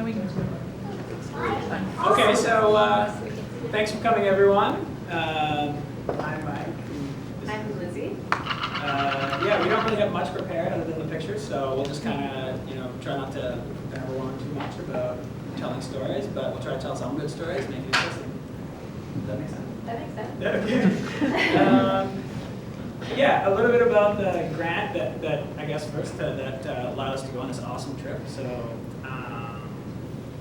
don't we go to? Okay, so thanks for coming, everyone. I'm Mike. I'm Lizzy. Yeah, we don't really have much prepared other than the pictures, so we'll just kind of, try not to babble on too much about telling stories, but we'll try to tell some good stories, make it interesting. Does that make sense? That makes sense. Okay. Yeah, a little bit about the grant that I guess first that allowed us to go on this awesome trip. So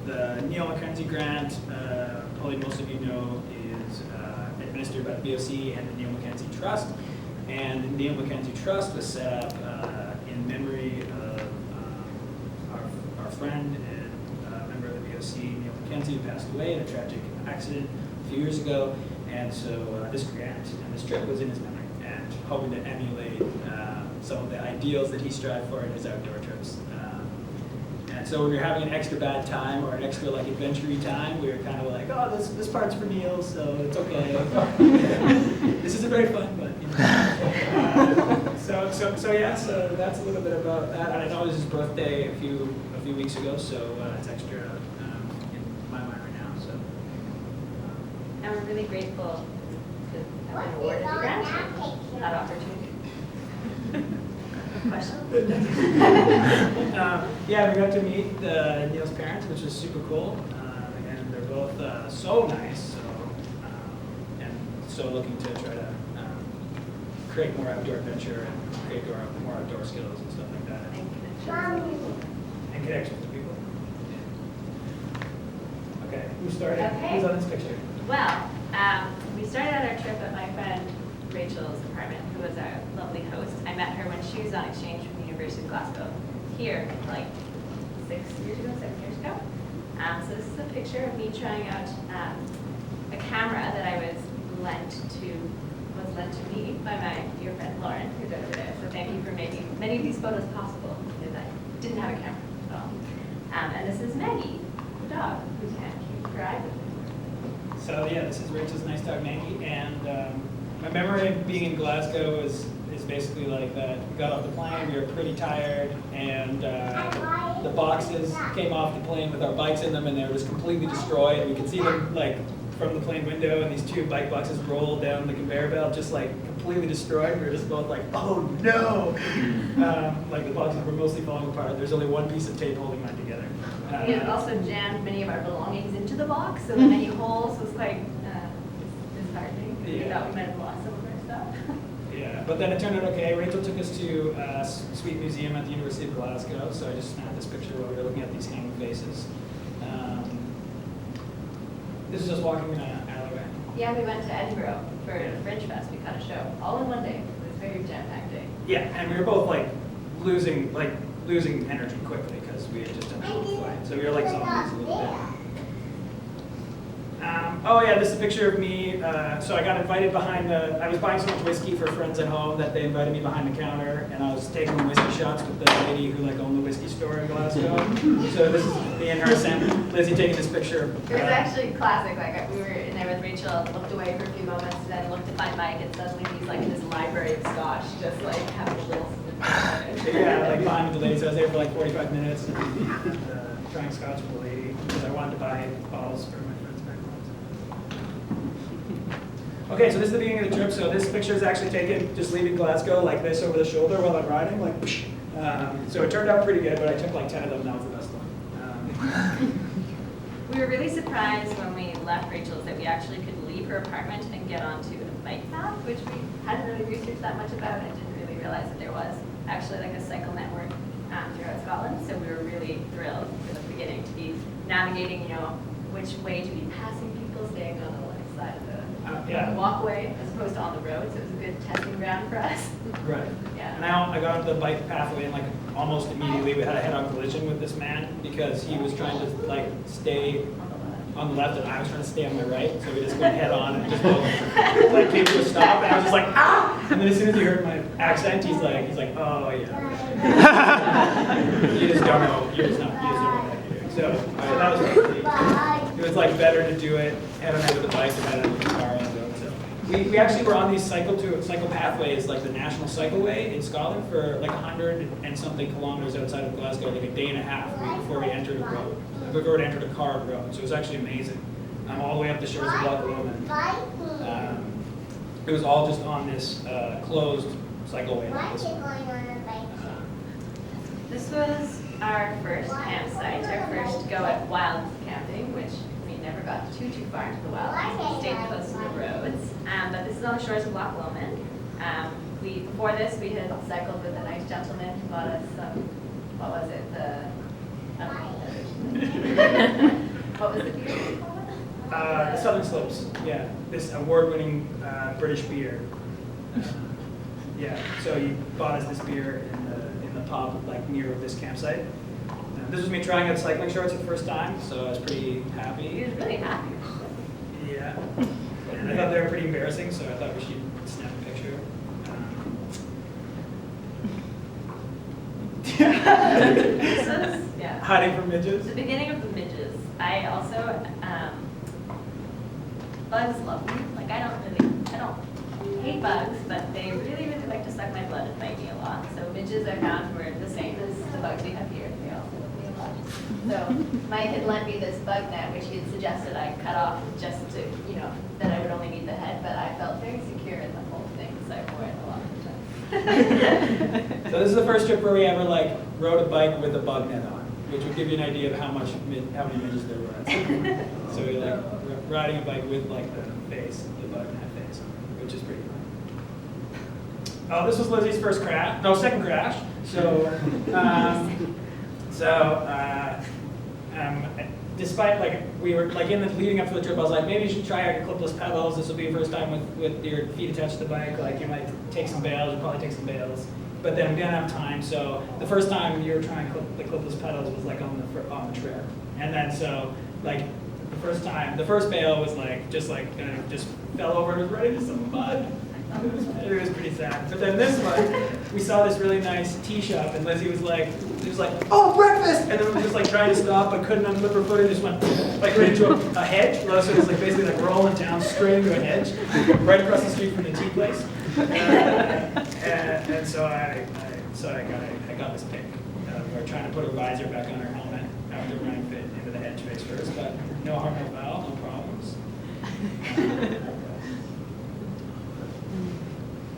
the Neil Mackenzie Grant, probably most of you know, is administered by the VOC and the Neil Mackenzie Trust. And the Neil Mackenzie Trust was set up in memory of our friend and member of the VOC, Neil Mackenzie, who passed away in a tragic accident a few years ago. And so this grant and this trip was in his memory, and hoping to emulate some of the ideals that he strived for in his outdoor trips. And so when we were having an extra bad time or an extra adventure-y time, we were kind of like, oh, this part's for Neil, so it's okay. This isn't very fun, but so that's a little bit about that. And I know it was his birthday a few weeks ago, so it's extra in my mind right now. So And we're really grateful to have been awarded the grant for that opportunity. Question? Yeah, we got to meet Neil's parents, which is super cool, and they're both so nice. So and so looking to try to create more outdoor adventure and create more outdoor skills and stuff like that, and connections with people. Yeah. Okay, who started? Okay. Who's on this picture? Well, we started out our trip at my friend Rachel's apartment, who was our lovely host. I met her when she was on exchange from the University of Glasgow, here like 7 years ago. So this is a picture of me trying out a camera that I was lent to me by my dear friend Lauren, who's over there. So thank you for making many of these photos possible, because I didn't have a camera at all. And this is Maggie, the dog, who can't keep her eyes open. So yeah, this is Rachel's nice dog Maggie, and my memory of being in Glasgow is basically like that. We got off the plane, we were pretty tired, and the boxes came off the plane with our bikes in them, and they were just completely destroyed. We could see them from the plane window, and these 2 bike boxes rolled down the conveyor belt, just completely destroyed. We were just both like, oh no! The boxes were mostly falling apart. There's only one piece of tape holding them together. We had also jammed many of our belongings into the box, so the many holes was quite disheartening. We thought we might have lost some of our stuff. Yeah, but then it turned out okay. Rachel took us to a sweet museum at the University of Glasgow, so I just snapped this picture while we were looking at these hanging faces. This is just walking in an alleyway. Yeah, we went to Edinburgh for a Fringe Fest. We cut a show all in one day. It was a very jam-packed day. Yeah, and we were both losing energy quickly because we had just done a long flight. So we were like zombies a little bit. Oh yeah, this is a picture of me. So I got invited I was buying so much whiskey for friends at home that they invited me behind the counter, and I was taking the whiskey shots with the lady who owned the whiskey store in Glasgow. So this is me and her, Lizzy taking this picture. It was actually classic. We were in there with Rachel, looked away for a few moments, and then looked at my mic, and suddenly he's in this library of scotch, just having a little. Yeah, behind the lady. So I was there for 45 minutes and trying scotch with the lady because I wanted to buy bottles for my friends back home. Okay, so this is the beginning of the trip. So this picture is actually taken just leaving Glasgow like this over the shoulder while I'm riding, so it turned out pretty good, but I took 10 of them. That was the best one. We were really surprised when we left Rachel's that we actually could leave her apartment and get onto a bike path, which we hadn't really researched that much about, and didn't really realize that there was actually a cycle network throughout Scotland. So we were really thrilled for the beginning to be navigating, which way to be passing people, staying on the left side of the walkway as opposed to on the road. So it was a good testing ground for us. Right. Yeah. And I got onto the bike pathway and almost immediately we had a head-on collision with this man because he was trying to stay on the left and I was trying to stay on my right. So we just went head-on and just both came to a stop, and I was just ah! And then as soon as he heard my accent, he's like, oh yeah. You just don't know. You just don't know what you're doing. So that was really, it was better to do it head-on with the bike than head-on with the car on the road. So We actually were on these cycle pathways, like the National Cycleway in Scotland, for like 100 and something kilometers outside of Glasgow, like a day and a half before we entered a road. Before we entered a carved road, so it was actually amazing. All the way up the shores of Loch Lomond. It was all just on this closed cycleway. This was our first campsite, our first go at wild camping, which we never got too far into the wild. We stayed close to the roads. But this is on the shores of Loch Lomond. Before this, we had cycled with a nice gentleman who bought us some, what was it? What was the beer called? The Southern Slopes, yeah. This award-winning British beer. Yeah, so he bought us this beer in the pub, like near this campsite. This was me trying out cycling shorts for the first time, so I was pretty happy. He was really happy. Yeah. And I thought they were pretty embarrassing, so I thought we should snap a picture. This was, yeah. Hiding from midges. The beginning of the midges. I also, bugs love me. Like I don't hate bugs, but they really like to suck my blood and bite me a lot. So midges I found were the same as the bugs we have here. They also love me a lot. So Mike had lent me this bug net, which he had suggested I cut off just to, that I would only need the head, but I felt very secure in the whole thing, so I wore it a lot of the time. So this is the first trip where we ever rode a bike with a bug net on, which would give you an idea of how many midges there were. So we riding a bike with the bug net face, which is pretty fun. Oh, this was Lizzie's second crash. So, despite we were in the leading up to the trip, I was like, maybe you should try out your clipless pedals. This will be your first time with your feet attached to the bike. You might take some bails. You'll probably take some bails. But then we didn't have time, so the first time you were trying the clipless pedals was on the trip, and then the first bail was just fell over and was right into some mud. It was pretty sad. But then this one, we saw this really nice tea shop, and Lizzie was like, "Oh, breakfast!" And then we were just trying to stop, but couldn't unclip her foot, and just went right into a hedge. So it was basically rolling down straight into a hedge, right across the street from the tea place. And so I got this pic. We were trying to put a visor back on her helmet after running fit into the hedge face first, but no harm, no foul, no problems.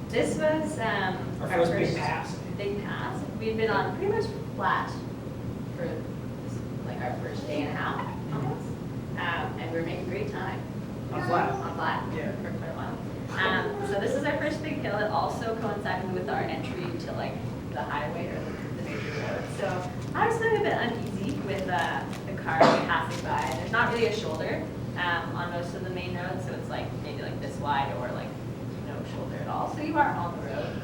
This was our first big pass. Big pass. We'd been on pretty much flat for our first day and a half almost, and we were making great time. On flat. Yeah. For quite a while. So this is our first big hill. It also coincided with our entry to the highway or the major road. So I was feeling a bit uneasy with the car passing by. There's not really a shoulder on most of the main roads, so it's maybe this wide or no shoulder at all. So you are on the road,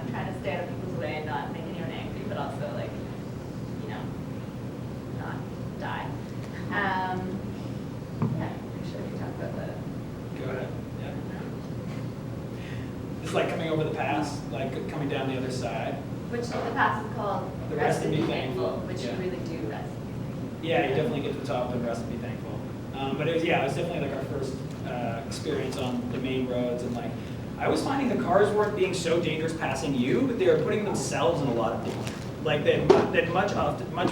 trying to stay out of people's way and not make anyone angry, but also not die. Yeah, I'm sure we can talk about the. Go ahead. Yeah. It's coming over the pass, coming down the other side. Which the pass is called The Rest and Be Thankful, which you really do rest. Yeah, you definitely get to the top and rest and be thankful. But it was definitely our first experience on the main roads, and I was finding the cars weren't being so dangerous passing you, but they were putting themselves in a lot of danger. They'd much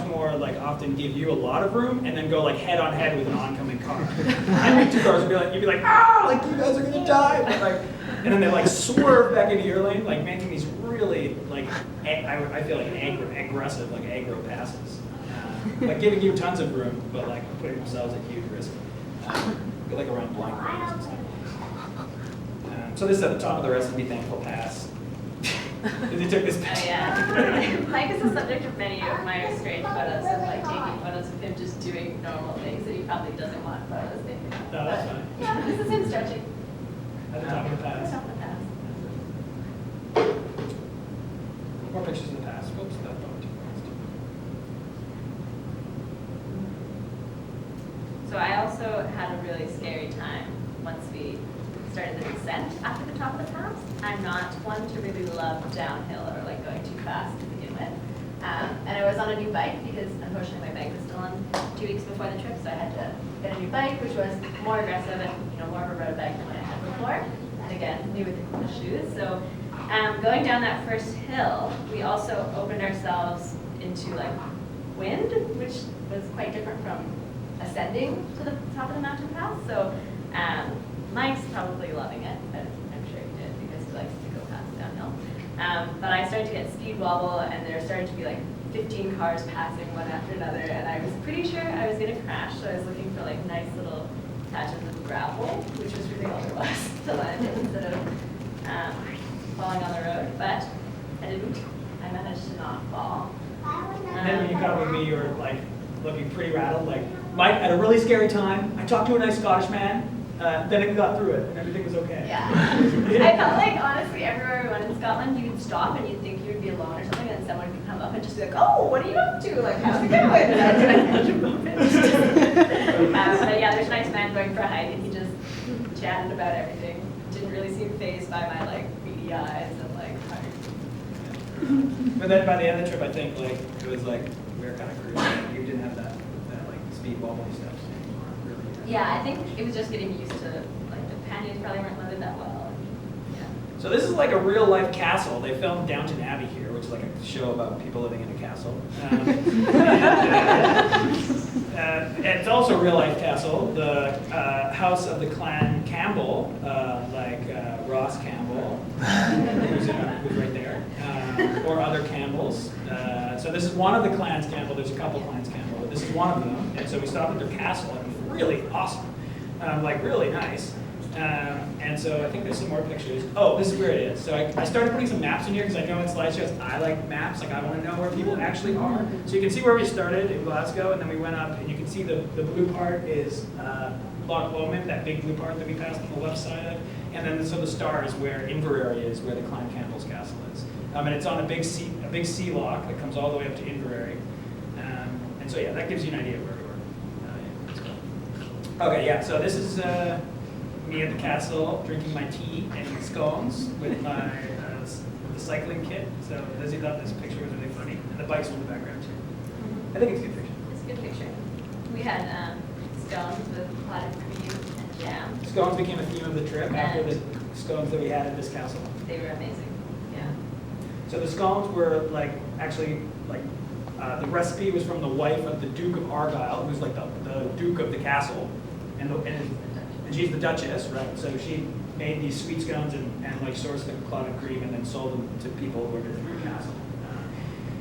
more often give you a lot of room and then go head on head with an oncoming car. And two cars would be you'd be ah, you guys are gonna die. But, and then they swerve back into your lane, making these really I feel aggressive aggro passes, giving you tons of room, but putting themselves at huge risk. Around blank lanes and stuff. So this is at the top of the Rest and Be Thankful Pass. He took this picture. Oh yeah. Mike is the subject of many of my strange photos of taking photos of him just doing normal things that he probably doesn't want photos taken. No, that's fine. Yeah, this is him stretching. At the top of the pass. At the top of the pass. More pictures of the pass. Oops, that one too fast. So I also had a really scary time once we started the descent after the top of the pass. I'm not one to really love downhill or going too fast to begin with. And I was on a new bike because unfortunately my bike was still on 2 weeks before the trip, so I had to get a new bike, which was more aggressive and more of a road bike than what I had before. And again, me with the shoes. So going down that first hill, we also opened ourselves into like wind, which was quite different from ascending to the top of the mountain path. So Mike's probably loving it, but I'm sure he did because he likes to go fast downhill. But I started to get speed wobble, and there started to be like 15 cars passing one after another, and I was pretty sure I was going to crash, so I was looking for like nice little patches of gravel, which was really all there was to land in instead of falling on the road, but I didn't. I managed to not fall. And then when you got with me, you were like looking pretty rattled, like, Mike, at a really scary time, I talked to a nice Scottish man, then it got through it, and everything was okay. Yeah. I felt like, honestly, everywhere we went in Scotland, you would stop and you'd think you would be alone or something, and someone would come up and just be like, oh, what are you up to? Like, how's it going? And I'd be like, how's your moment? But yeah, there's a nice man going for a hike, and he just chatted about everything. Didn't really seem fazed by my, like, beady eyes and, like, heart. But then by the end of the trip, I think, like, it was like, we were kind of cruising. You didn't have that like, speed wobbly stuff. So you weren't really, Yeah, I think it was just getting used to, like, the panniers probably weren't loaded that well. Yeah. So this is like a real life castle. They filmed Downton Abbey here, which is like a show about people living in a castle. And it's also a real life castle. The house of the clan Campbell, Ross Campbell, who's right there, or other Campbells. So this is one of the clans Campbell. There's a couple clans Campbell, but this is one of them. And so we stopped at their castle, and it was really awesome, like really nice. And so I think there's some more pictures. Oh, this is where it is. So I started putting some maps in here because I know in slideshows I like maps. Like I want to know where people actually are. So you can see where we started in Glasgow, and then we went up, and you can see the blue part is Loch Lomond, that big blue part that we passed on the left side of. And then so the star is where Inverary is, where the Clan Campbell's castle is. And it's on a big sea loch that comes all the way up to Inverary. And so yeah, that gives you an idea of where we were. Let's go. Okay, yeah. So this is me at the castle drinking my tea and eating scones with my the cycling kit. So Lizzy thought this picture was really funny, and the bikes were in the background too. I think it's a good picture. It's a good picture. We had scones with clotted cream and jam. Scones became a theme of the trip after the scones that we had at this castle. They were amazing. Yeah. So the scones were like actually like the recipe was from the wife of the Duke of Argyll, who's like the Duke of the castle, and she's the Duchess, right? So she made these sweet scones and like sourced the clotted cream and then sold them to people who were visiting the castle.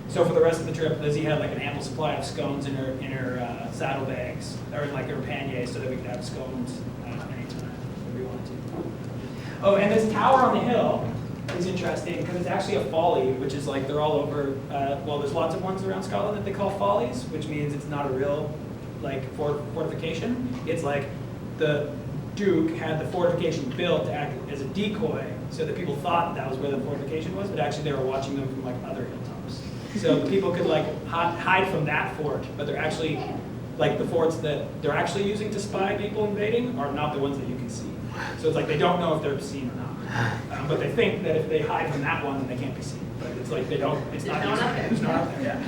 So for the rest of the trip, Lizzy had like an ample supply of scones in her saddlebags, or in like her pannier, so that we could have scones anytime we wanted to. Oh, and this tower on the hill is interesting because it's actually a folly, which is like they're all over. Well, there's lots of ones around Scotland that they call follies, which means it's not a real like fortification. It's like the Duke had the fortification built to act as a decoy, so that people thought that was where the fortification was, but actually they were watching them from like other hilltops. So people could like hide from that fort, but they're actually like the forts that they're actually using to spy people invading are not the ones that you can see. So it's like they don't know if they're seen or not, but they think that if they hide from that one, then they can't be seen. But it's like they don't. It's not. No one up there. There's no one up there.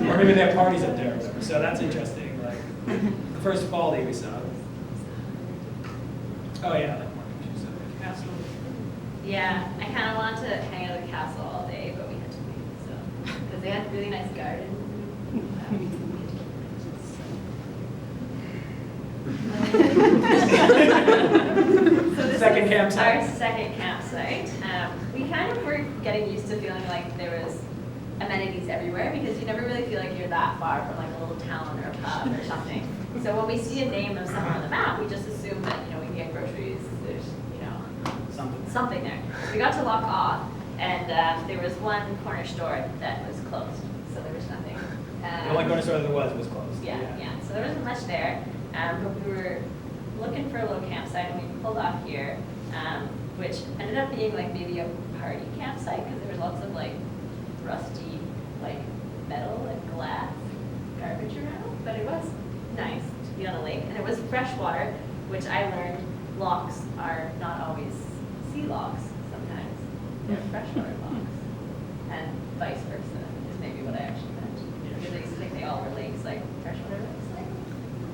Yeah. Or maybe they have parties up there or whatever. So that's interesting. Like the first folly we saw. Oh yeah, like more pictures of the castle. Yeah, I kind of wanted to hang out at the castle all day, but we had to leave, so because they had really nice gardens. So this Second is campsite. Our second campsite. We kind of were getting used to feeling like there was amenities everywhere because you never really feel like you're that far from like a little town or a pub or something. So when we see a name of somewhere on the map, we just assume that we can get groceries. There's something there. So we got to Loch, and there was one corner store that was closed, so there was nothing. The only corner store there was closed. Yeah. So there wasn't much there, but we were looking for a little campsite, and we pulled off here, which ended up being like maybe a party campsite because there was lots of like rusty like metal and glass garbage around, but it was nice to be on a lake, and it was fresh water, which I learned lochs are not always sea lochs. Sometimes they're freshwater lochs, and vice versa is maybe what I actually meant. Because I used to think they all were lakes, like freshwater lakes. Like,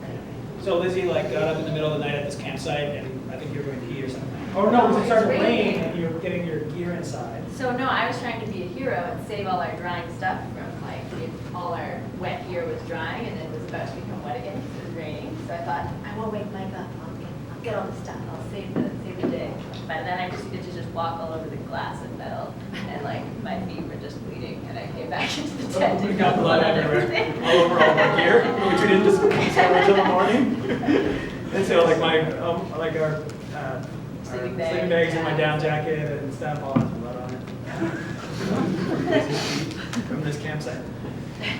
anyway. So Lizzy like got up in the middle of the night at this campsite, and I think you were doing pee or something. Oh no, because it started raining and you were getting your gear inside. So no, I was trying to be a hero and save all our drying stuff from like if all our wet gear was drying and then it was about to become wet again because it was raining. So I thought, I won't wake Mike up. I'll get all this stuff. I'll save the day. But then I proceeded to just walk all over the glass and metal, and like my feet were just bleeding. And I came back into the tent. We got blood everywhere, all over all my gear, which we didn't discover until the morning. And so like our sleeping bags and my down jacket and stuff, all has blood on it. From this campsite.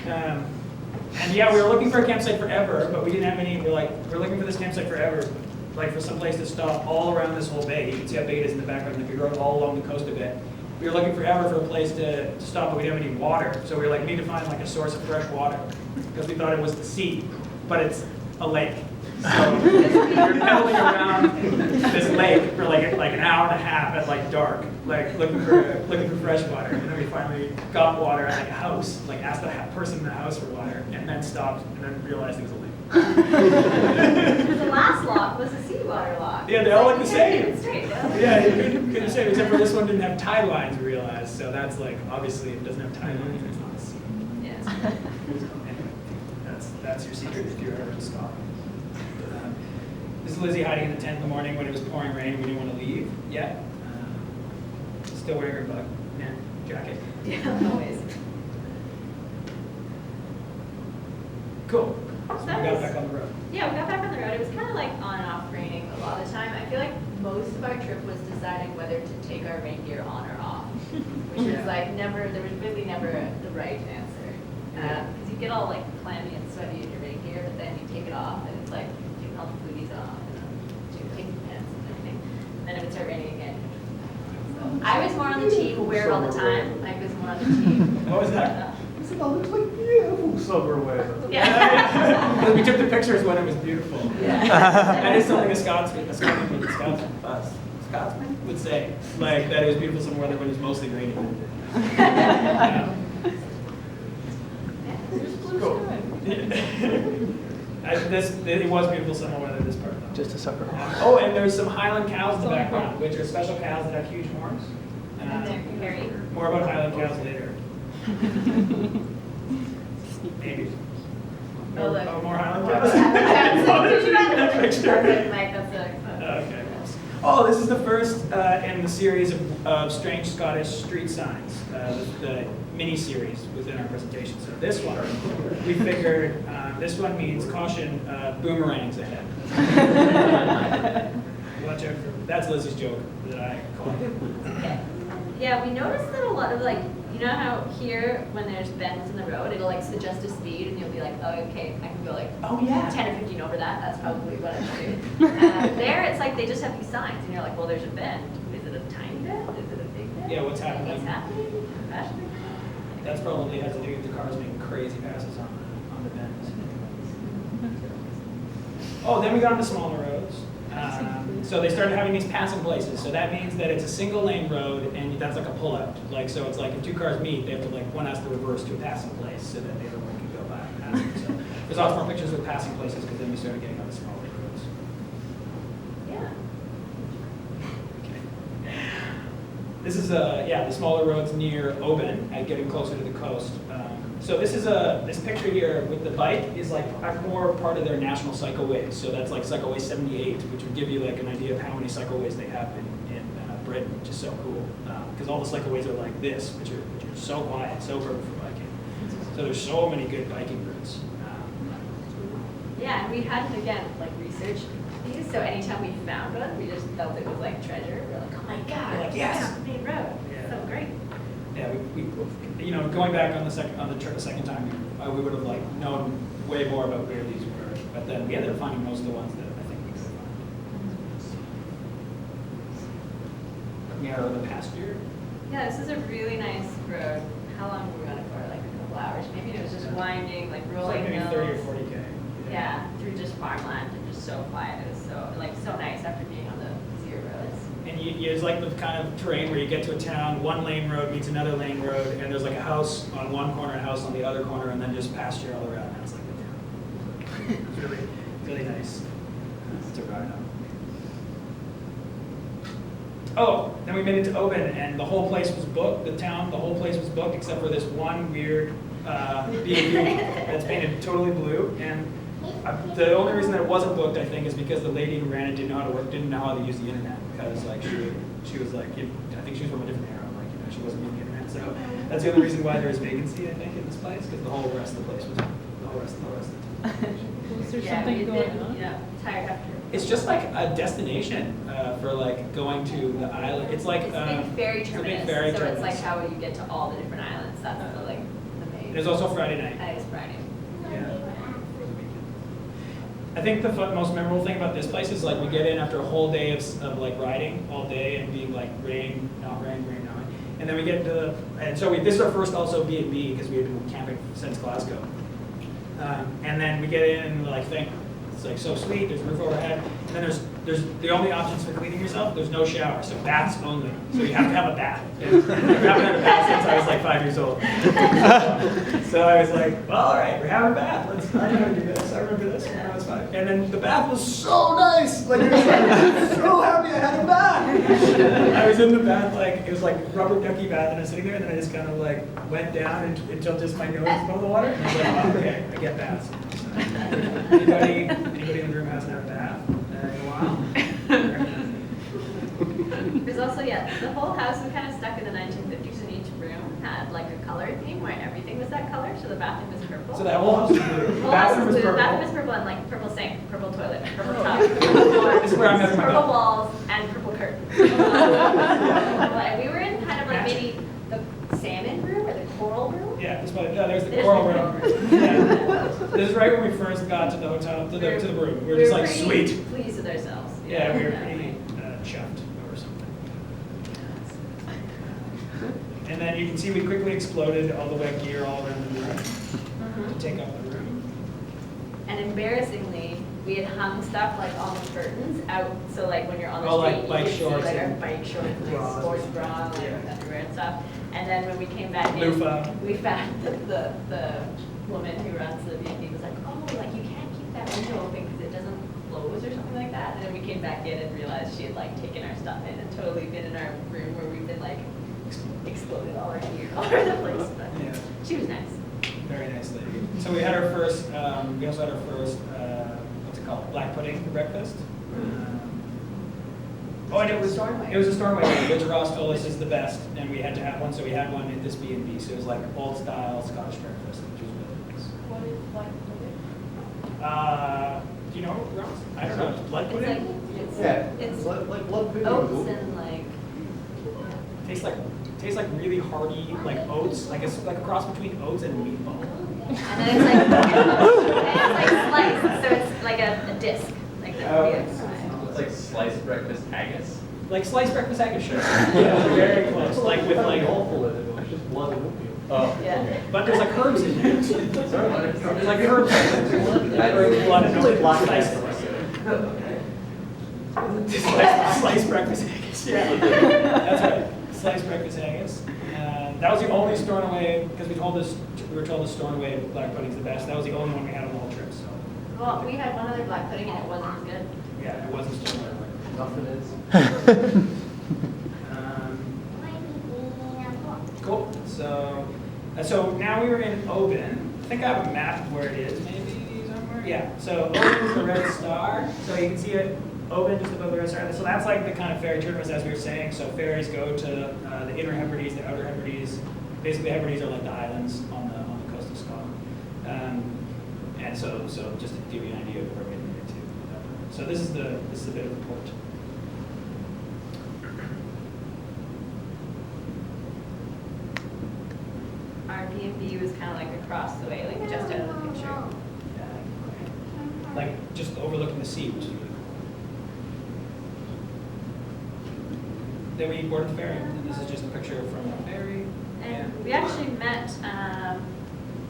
And yeah, we were looking for a campsite forever, but we didn't have any. We're looking for this campsite forever, like for some place to stop all around this whole bay. You can see how big it is in the background. Like we rode all along the coast a bit. We were looking forever for a place to stop, but we didn't have any water. So we were like, need to find like a source of fresh water because we thought it was the sea, but it's a lake. So we were pedaling around this lake for like an hour and a half at like dark, like looking for fresh water. And then we finally got water at like a house, like asked the person in the house for water, and then stopped and then realized it was a lake. The last lock was a seawater lock. Yeah, they all look the same. Straight, Yeah, you couldn't say, except for this one didn't have tide lines, we realized. So that's like, obviously it doesn't have tide lines, it's not a sea. Yeah. Anyway, that's your secret if you're ever in Scotland. This is Lizzy hiding in the tent in the morning when it was pouring rain and we didn't want to leave yet. Still wearing her bug jacket. Yeah, always. Cool. So we That got was- back on the road. Yeah, we got back on the road. It was kind of like on and off raining a lot of the time. I feel like most of our trip was deciding whether to take our rain gear on or off, which Yeah. is like never, there was really never the right answer. Yeah. Because you get all like clammy and sweaty in your rain gear, but then you take it off and it's like, you can all the booties off and you take the pants and everything. And then it would start raining again. So I was more on the team, wear it all the time. Mike was more on the team. What was that? It's like beautiful summer weather. Yeah. We took the pictures when it was beautiful. Yeah. That is something a Scotsman would say. Like, that it was beautiful summer weather when it was mostly rainy. Yeah. Cool. It was beautiful summer weather this part. Just a sucker. Oh, and there's some Highland cows in the background, which are special cows that have huge horns. And they're hairy. More about Highland cows later. Maybe. Oh, look. More Highland Oh, cows. that's a Picture. Perfect, Mike, that's it. Okay. Oh, this is the first in the series of strange Scottish street signs, the mini-series within our presentation. So this one, we figured this one means caution, boomerangs ahead. Watch out for, that's Lizzy's joke that I called. Yeah, we noticed that a lot of like, you know how here, when there's bends in the road, it'll like suggest a speed and you'll be like, oh, okay, I can go like Oh, yeah. 10 or 15 over that. That's probably what I should do. There, it's like they just have these signs and you're like, well, there's a bend. Is it a tiny bend? Is it a big bend? Yeah, what's happening? What's happening? Fashioning? That's probably has to do with the cars making crazy passes on the bends. Oh, then we got onto smaller roads. So they started having these passing places. So that means that it's a single lane road and that's like a pullout. Like, so it's like if two cars meet, they have to like, one has to reverse to a passing place so that the other one can go by and pass. So there's lots more pictures with passing places because then we started getting on the smaller roads. Yeah. Okay. This is the smaller roads near Oban, getting closer to the coast. So this is this picture here with the bike is like more part of their national cycleways. So that's like cycleway 78, which would give you like an idea of how many cycleways they have in Britain, which is so cool. Because all the cycleways are like this, which are so quiet, so perfect for biking. So there's so many good biking routes. Yeah, and we hadn't, again, like researched these, so anytime we found one, we just felt it was like treasure. We're like, oh my God, We're like, yes! main road. Yeah. So great. Yeah, we going back on the trip a second time, we would have like known way more about where these were. But then we ended up finding most of the ones that I think we could find. Yeah, the pasture. Yeah, this is a really nice road. How long were we on it for? Like a couple hours? Maybe it was just winding, like It's rolling like maybe hills. 30 or 40K. Yeah, through just farmland and just so quiet. It was so nice after being on the easier roads. And it's like the kind of terrain where you get to a town, one lane road meets another lane road, and there's like a house on one corner, a house on the other corner, and then just pasture all around. That's like the town. It's really, really nice. nice to ride on. Oh, then we made it to Oban, and the whole place was booked. The whole place was booked except for this one weird B&B that's painted totally blue. And the only reason that it wasn't booked, I think, is because the lady who ran it didn't know how to use the internet, because like she was like, I think she was from a different era, like she wasn't using the internet. So that's the only reason why there is vacancy, I think, in this place, because the whole rest of the place was the whole rest of the time. Was there something going on? Tired after. It's just like a destination for like going to the island. It's like It's a big ferry it's a big terminus, ferry so it's terminus. like how you get to all the different islands. That's the like the main. There's also Friday night. That is Friday. Yeah. I think the most memorable thing about this place is like we get in after a whole day of like riding all day and being like rain, not rain, rain, not rain. And then we get to and so this is our first also B&B because we had been camping since Glasgow. And then we get in and we're like, it's like so sweet. There's a roof overhead, and then there's the only options for cleaning yourself. There's no shower, so baths only. So you have to have a bath. And I haven't had a bath since I was like 5 years old. So I was like, well, all right, we're having a bath. I know how to do this. I remember this when I was 5. And then the bath was so nice. Like, I was so happy I had a bath. I was in the bath, like it was like rubber ducky bath, and I was sitting there, and then I just kind of like went down until just my nose above the water. And I was like, oh, okay, I get baths. Anybody in the room hasn't had a bath in a while? There's also, the whole house was kind of stuck in the 1950s, and each room had like a color theme where everything was that color. So the bathroom was purple. So that whole house was blue. The The whole house bathroom was was blue. purple. The bathroom was purple and like purple sink, purple toilet, purple tub, purple floor, This is where I met my purple dog. walls, and purple curtains. But we were in kind of like maybe the salmon room or the coral room. Yeah, there's the coral room. Yeah. This is right when we first got to the hotel, to the room. We were just like, pretty sweet. pleased with ourselves. Yeah, we were pretty chuffed over something. And then you can see we quickly exploded all the wet gear all around the room to take up the room. And embarrassingly, we had hung stuff like on the curtains out, so like when you're on the Oh, street, like you bike could see shorts like our and bike shorts, and bras. like sports bra, like Yeah. underwear and stuff. And then when we came back in, Loofah. we found that the woman who runs the B&B was like, oh, like you can't keep that window open because it doesn't close or something like that. And then we came back in and realized she had like taken our stuff in and totally been in our room where we've been like exploded all our gear all over the place. But Yeah. she was nice. Very nice lady. So we had our first, we also had our first, what's it called, black pudding for breakfast. And it was Stornoway. It was a Stornoway, which Ross told us is the best, and we had to have one, so we had one at this B&B. So it was like old style Scottish breakfast, which was really nice. What is black pudding? Do you know, Ross? I don't know. Blood It's pudding? like, it's like blood pudding. oats and like, Tastes like really hearty, like oats. Like it's like a cross between oats and meatball. and then it's like sliced, so it's like a disc, like the Oh. It's like sliced breakfast haggis. Like sliced breakfast haggis, sure. Yeah, very close. Like with like, awful with it. It was just blood and oatmeal. Oh. Yeah. but there's like herbs in there. Sorry, There's like herbs in there. Blood and oatmeal. Sliced breakfast haggis. Yeah, that's right. Sliced breakfast haggis. That was the only Stornoway, because we were told the Stornoway black pudding's the best. That was the only one we had on the whole trip. So Well, we had one other black pudding and it wasn't as good. yeah, it wasn't Stornoway. Nothing is. Cool. So now we were in Oban. I think I have a map of where it is, maybe somewhere. Yeah. So Oban is the red star. So you can see it. Oban just above the red star. So that's like the kind of ferry terminus, as we were saying. So ferries go to the inner Hebrides, the outer Hebrides. Basically, the Hebrides are like the islands on the coast of Scotland. And so just to give you an idea of where we're getting here too. So this is a bit of a port. Our B&B was kind of like across the way, like just out of the picture. Like just overlooking the sea, which is really cool. Then we boarded the ferry, and this is just a picture from the ferry. And we actually met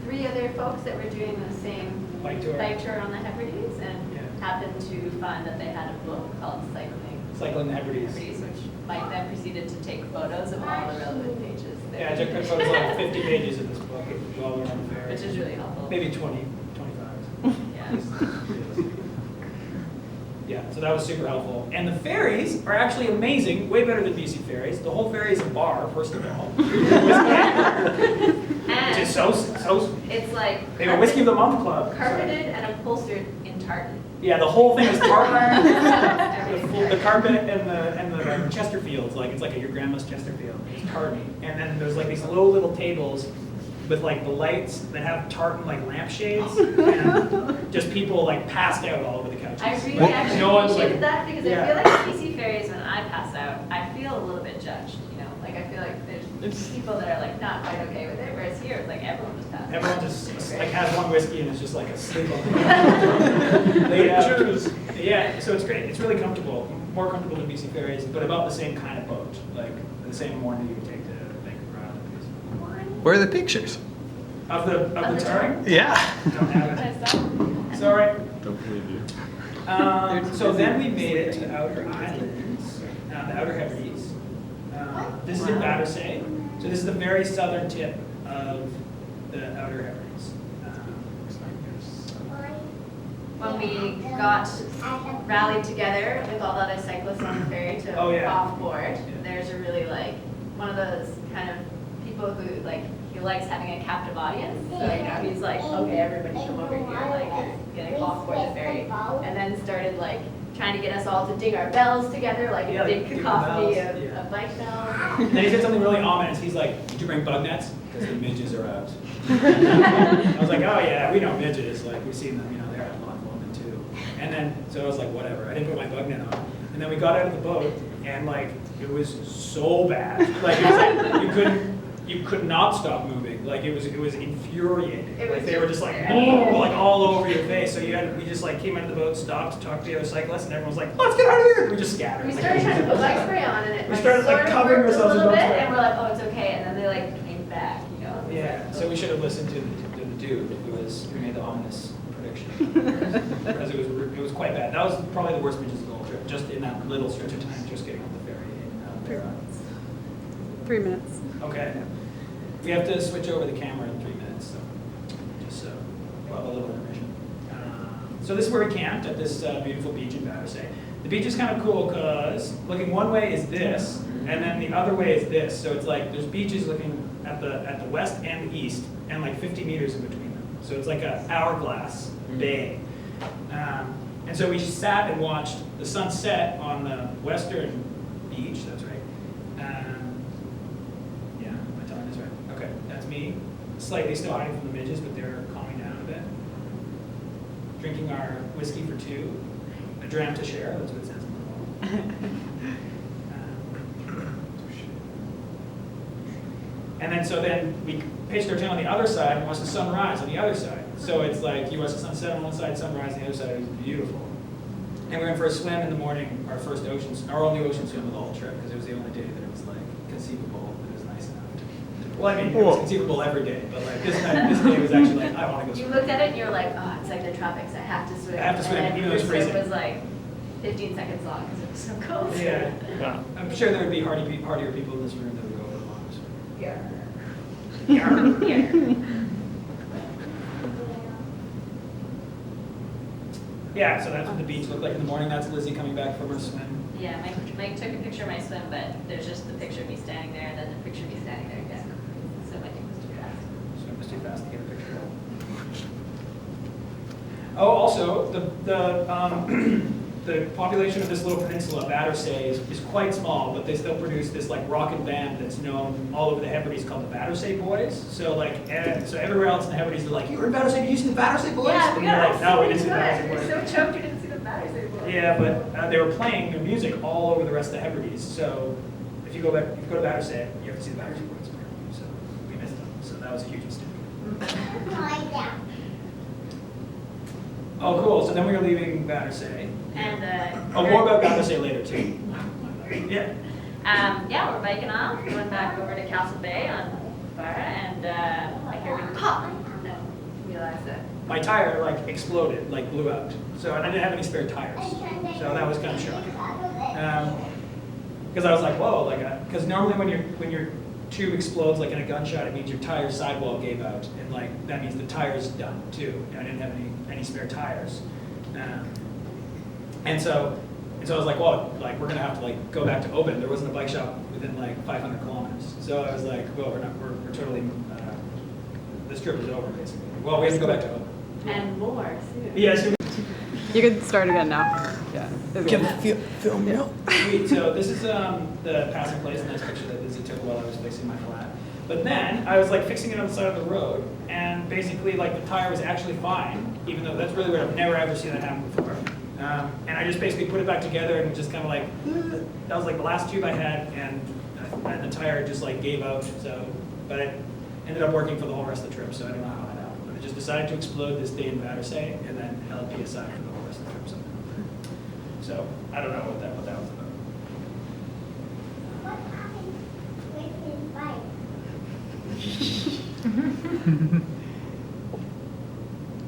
3 other folks that were doing the same Bike tour. on the Hebrides, and Yeah. happened to find that they had a book called Cycling the Hebrides. which Mike then proceeded to take photos of all the relevant pages. Yeah, I took photos of like 50 pages of this book while we were on the ferry. Which is really helpful. Maybe 20, 25. Yeah. So that was super helpful. And the ferries are actually amazing, way better than BC ferries. The whole ferry is a bar, first of all. Which And is so sweet. it's like They have a Whiskey of the Month club. carpeted and upholstered in tartan. Yeah, the whole thing is tartan. Everything. The carpet and the Chesterfields, like it's like your grandma's Chesterfield. It's tartan. And then there's like these low little tables with like the lights that have tartan like lampshades, and just people like passed out all over the couches. I really Like, actually no one's appreciate like, that because yeah. I feel like BC ferries, when I pass out, I feel a little bit judged, you know? Like I feel like there's people that are like not quite okay with it, whereas here it's like everyone just passes out. Everyone just like has one whiskey and is just like asleep on the Pictures. Yeah, so it's great. It's really comfortable, more comfortable than BC ferries, but about the same kind of boat, like the same amount that you would take to Vancouver Island. Where are the pictures? Of the tartan? Yeah. Don't have it. Nice stuff. Sorry. Don't believe you. So then we made it to the outer islands, the outer Hebrides. This is in Battersea. So this is the very southern tip of the outer Hebrides. When we got rallied together with all the other cyclists on the ferry to Oh, yeah. off board, there's a really like, one of those kind of people who like, he likes having a captive audience. So, you know, he's like, okay, everybody come over here, like, getting off board the ferry. And then started like, trying to get us all to ding our bells together, like Yeah, a big like, ding cacophony bells, of, yeah. of bike bells. And then he said something really ominous. He's like, "Did you bring bug nets? Because the midges are out." I was like, "Oh yeah, we know midges. Like we've seen them. You know, they're out on women too." And then so I was like, "Whatever." I didn't put my bug net on. And then we got out of the boat, and like it was so bad. Like it was like you could not stop moving. Like it was infuriating. It was Like they were just like, just- like all over your face. So we just like came out of the boat, stopped, talked to the other cyclists, and everyone was like, "Let's get out of here!" We just scattered. We Like, started trying to put bike spray on and it We like started, like, sort of covering worked a ourselves in little bug bit spray. and we're like, oh, it's okay. And then they like came back, you know? It was Yeah, like, so we should have listened to the dude who made the ominous prediction. Because it was quite bad. That was probably the worst midges of the whole trip, just in that little stretch of time, just getting on the ferry. And, 3 minutes. okay. We have to switch over the camera in 3 minutes, so just so we'll have a little intermission. So this is where we camped, at this beautiful beach in Battersea. The beach is kind of cool because looking one way is this, and then the other way is this. So it's like there's beaches looking at the west and the east, and like 50 meters in between them. So it's like an hourglass bay. And so we sat and watched the sunset on the western beach. That's right. Yeah, my time is right. Okay, that's me. Slightly still hiding from the midges, but they're calming down a bit. Drinking our whiskey for two. A dram to share, that's what it says on the bottle. And then we pitched our tent on the other side and watched the sunrise on the other side. So it's like you watch the sunset on one side, sunrise on the other side. It was beautiful. And we went for a swim in the morning, our only ocean swim of the whole trip, because it was the only day that it was like conceivable that it was nice enough to. Well, I mean, it was conceivable every day, but like this day was actually like, I want to go You swim. looked at it and you're like, oh, it's like the tropics, I have to swim. I have to swim, And then even though it's your swim freezing. was like 15 seconds long because it was so cold. Yeah. I'm sure there would be hardier people in this room that would go for the long swim. Yeah. Yeah, so that's what the beach looked like in the morning. That's Lizzy coming back from her swim. Yeah, Mike took a picture of my swim, but there's just the picture of me standing there and then the picture of me standing there again. So I think it was too fast. Swim was too fast to get a picture of. Oh, also, the population of this little peninsula, Battersea, is quite small, but they still produce this like rocket band that's known all over the Hebrides called the Battersea Boys. So like, so everywhere else in the Hebrides, they're like, "You were in Battersea? Did you see the Battersea Boys?" Yeah, and we you're got like, "No, we didn't see the Battersea You're Boys." so choked you didn't see the Battersea Boys. Yeah, but they were playing their music all over the rest of the Hebrides. So if you go to Battersea, you have to see the Battersea Boys. So we missed them. So that was a huge mistake. Oh, cool. So then we were leaving Battersea. And Oh, more about Battersea later too. Yeah. yeah, we're biking off, going back over to Castle Bay on Fire, and I hear a pop. No, realize that. My tire like exploded, like blew out. So and I didn't have any spare tires. So that was kind of shocking. Because I was like, whoa, like, because normally when your tube explodes like in a gunshot, it means your tire sidewall gave out, and like that means the tire's done too. And I didn't have any spare tires. And so And so I was like, well, like we're gonna have to like go back to Oban. There wasn't a bike shop within like 500 kilometers. So I was like, well, we're totally, this trip is over basically. Well, we have to go back to Oban. And more soon. Yeah, so You can start again now. Yeah. film me out. Sweet, so this is the passing place, nice picture that Lizzy took while I was fixing my flat. But then I was like fixing it on the side of the road, and basically like the tire was actually fine, even though that's really what I've never ever seen that happen before. And I just basically put it back together and just kind of like, that was like the last tube I had, and the tire just like gave out. So, but it ended up working for the whole rest of the trip, so I don't know how that happened. But I just decided to explode this day in Battersea, and then held PSI for the whole rest of the trip somehow. So I don't know what that was about.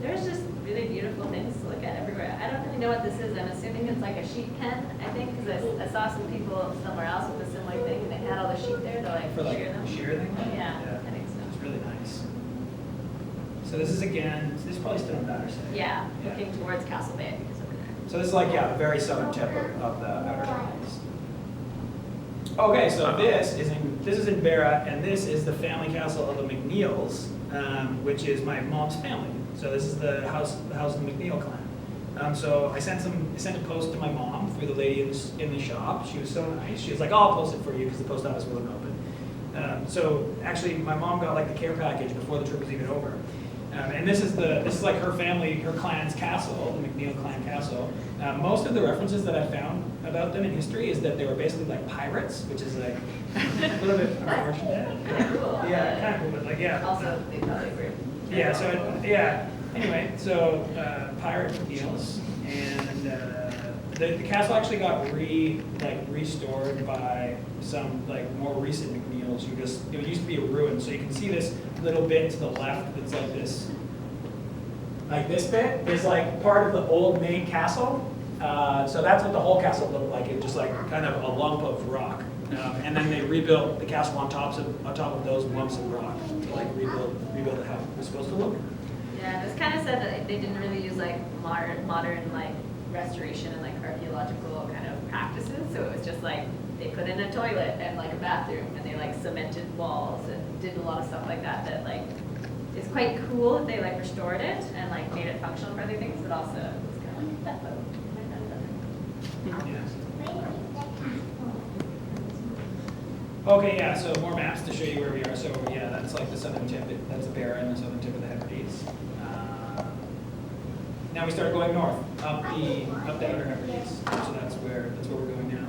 There's just really beautiful things to look at everywhere. I don't really know what this is. I'm assuming it's like a sheep pen, I think, because I saw some people somewhere else with a similar thing, and they had all the sheep there to like For like shear them. shear thing? Yeah, I think so. It's really nice. So this is again, this is probably still in Battersea. Yeah, looking towards Castle Bay, I think it's over there. So this is like, yeah, the very southern tip of the Outer Hebrides. Okay, so this is in Barra, and this is the family castle of the McNeils, which is my mom's family. So this is the house of the McNeil clan. So I sent a post to my mom through the lady in the shop. She was so nice. She was like, "Oh, I'll post it for you because the post office wasn't open." So actually, my mom got like the care package before the trip was even over. And this is like her family, her clan's castle, the McNeil clan castle. Most of the references that I found about them in history is that they were basically like pirates, which is like a little bit unfortunate. Kind of cool. Yeah, kind of cool, but like yeah. Also, they probably were. Yeah. So yeah. Anyway, so pirate McNeils, and the castle actually got restored by some like more recent McNeils who just, it used to be a ruin. So you can see this little bit to the left that's like this. Like this bit is like part of the old main castle. So that's what the whole castle looked like. It was just like kind of a lump of rock. And then they rebuilt the castle on top of those lumps of rock to like rebuild it how it was supposed to look. Yeah, it was kind of said that they didn't really use like modern like restoration and like archaeological kind of practices. So it was just like they put in a toilet and like a bathroom, and they like cemented walls and did a lot of stuff like that. That like is quite cool that they like restored it and like made it functional for other things, but also it was kind of like that. Okay, yeah, so more maps to show you where we are. So yeah, that's like the southern tip, that's the Barra and the southern tip of the Hebrides. Now we start going north, up the Outer Hebrides. So that's where we're going now.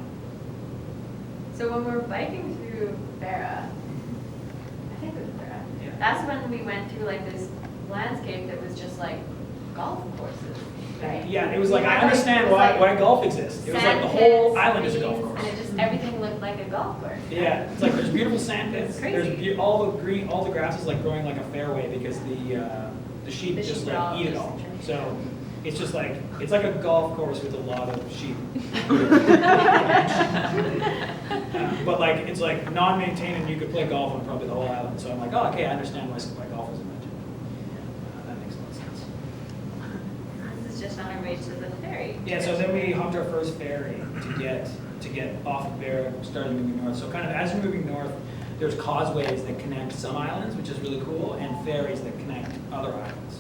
So when we're biking through Barra, I think it was Barra, Yeah. that's when we went through like this landscape that was just like golf courses, right? Yeah, it was like, I It understand was like why golf exists. It was like the sand whole pits, island is a golf reeds, course. And it just, everything looked like a golf course. Yeah, it's like there's beautiful sand pits. It's crazy. There's all the grass is like growing like a fairway because the sheep The just sheep are all like eat it just all. drinking. So it's just like, it's like a golf course with a lot of sheep. But like, it's like non-maintained and you could play golf on probably the whole island. So I'm like, oh, okay, I understand why golf is invented. That makes a lot of sense. This is just on our way to the ferry. Yeah, so then we hopped our first ferry to get off of Barra, starting moving north. So kind of as you're moving north, there's causeways that connect some islands, which is really cool, and ferries that connect other islands.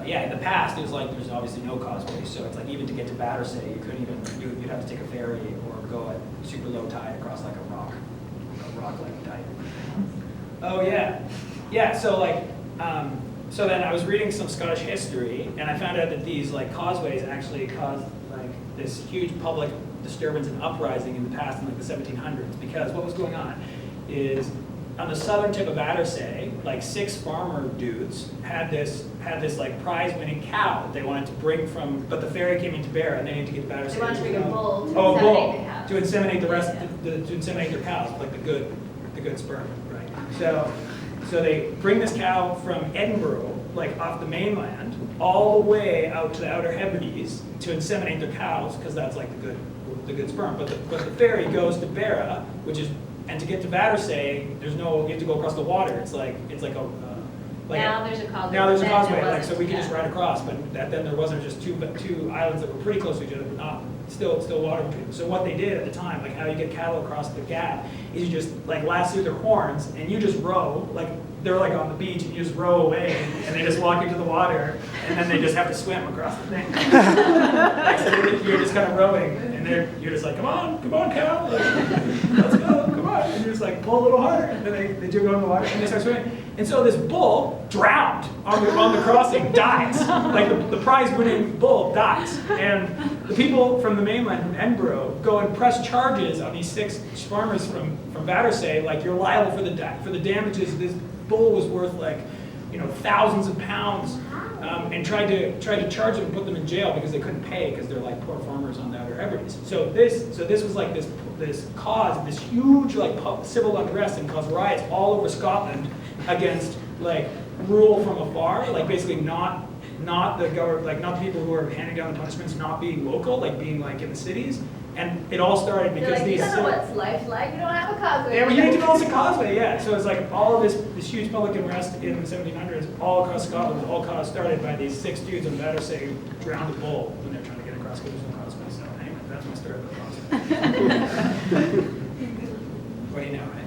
Yeah, in the past, it was like there's obviously no causeways, so it's like even to get to Battersea, you'd have to take a ferry or go at super low tide across like a rock like tide. Oh yeah, yeah. So like, so then I was reading some Scottish history, and I found out that these like causeways actually caused like this huge public disturbance and uprising in the past in like the 1700s, because what was going on is on the southern tip of Battersea, like 6 farmer dudes had this like prize-winning cow that they wanted to bring from, but the ferry came into Barra and they needed to get to Battersea. They wanted to bring a bull to Oh, a inseminate bull the cows. to inseminate the rest, Yeah. to inseminate their cows, like the good sperm, right? So they bring this cow from Edinburgh, like off the mainland, all the way out to the Outer Hebrides to inseminate their cows, because that's like the good sperm. But the ferry goes to Barra, and to get to Battersea, you have to go across the water. It's like Like, Now there's a causeway. now there's a Then causeway, there like, so we wasn't, could just yeah. ride across, but then there wasn't just two islands that were pretty close to each other, but not, still water between them. So what they did at the time, like how you get cattle across the gap, is you just like lasso their horns and you just row, like they're like on the beach and you just row away and they just walk into the water and then they just have to swim across the thing. Like, so you're just kind of rowing and you're just like, come on cow, like, let's go, come on. And you're just like, pull a little harder. And then they do go in the water and they start swimming. And so this bull drowned on the crossing, dies. Like the prize winning bull dies. And the people from the mainland, from Edinburgh, go and press charges on these 6 farmers from Battersea, like you're liable for the damages. This bull was worth like, thousands of pounds, and tried to charge them and put them in jail because they couldn't pay because they're like poor farmers on the Outer Hebrides. So this was like this cause, this huge like civil unrest and caused riots all over Scotland against like rule from afar, like basically not the government, like not the people who are handing down the punishments, not being local, like being like in the cities. And it all started They're because like, you these. don't know what's life like, you don't have a causeway. Yeah, well, you need to build a causeway, yeah. So it's like all of this huge public unrest in the 1700s, all across Scotland, all started by these 6 dudes on Battersea who drowned a bull when they're trying to get across because there's no causeway. So anyway, that's my story about causeway. What do you know, right?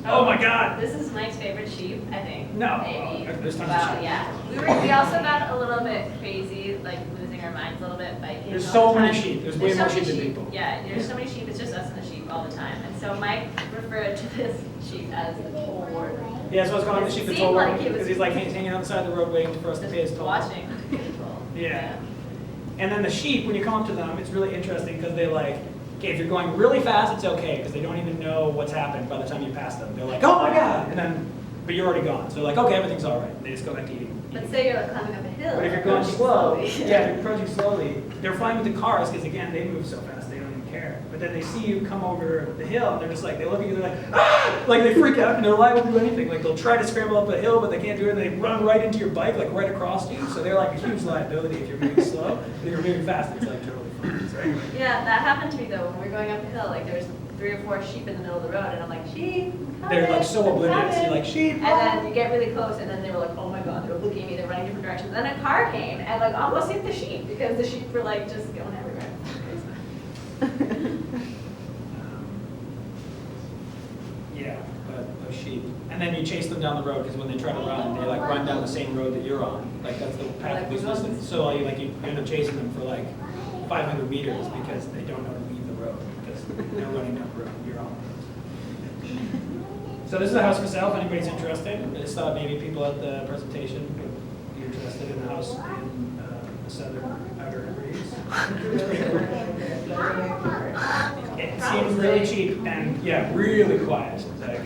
Oh my God! This is Mike's favorite sheep, I think. No. Maybe. There's tons of Well, sheep. yeah. We also got a little bit crazy, like losing our minds a little bit biking. There's all so the many time. sheep. There's way more sheep than people. Yeah, there's so many sheep. It's just us and the sheep all the time. And so Mike referred to this sheep as the toll warden. Yeah, so I was calling the sheep the It toll seemed like road he was- because he's like hanging on the side of the road waiting for us to pay his Just toll. watching people. Yeah. And then the sheep, when you come up to them, it's really interesting because they like, okay, if you're going really fast, it's okay because they don't even know what's happened by the time you pass them. They're like, oh my God, and then, but you're already gone. So they're like, okay, everything's all right. They just go back to eating. But say you're like climbing up a hill. But if you're going approaching slow, slowly. yeah, if you're approaching slowly, they're fine with the cars because again, they move so fast, they don't even care. But then they see you come over the hill and they're just like, they look at you, they're like, ah! Like they freak out and they're liable to do anything. Like they'll try to scramble up a hill, but they can't do it and they run right into your bike, like right across you. So they're like a huge liability if you're moving slow. If you're moving fast, it's like totally fine. So anyway. Yeah, that happened to me though when we were going up a hill. Like there was 3 or 4 sheep in the middle of the road, and I'm like, sheep. They're like so oblivious. coming. You're like, sheep. And then you get really close, and then they were like, oh my God, they were looking at me, they're running different directions. Then a car came and like almost hit the sheep because the sheep were like just going everywhere. Yeah, but those sheep. And then you chase them down the road because when they try to run, they like run down the same road that you're on. Like that's the path of least resistance. So you end up chasing them for like 500 meters because they don't know to leave the road because they're running down the road. You're on. So this is a house for sale if anybody's interested. I just thought maybe people at the presentation would be interested in a house in the southern Outer Hebrides. It seems really cheap and yeah, really quiet. Like, I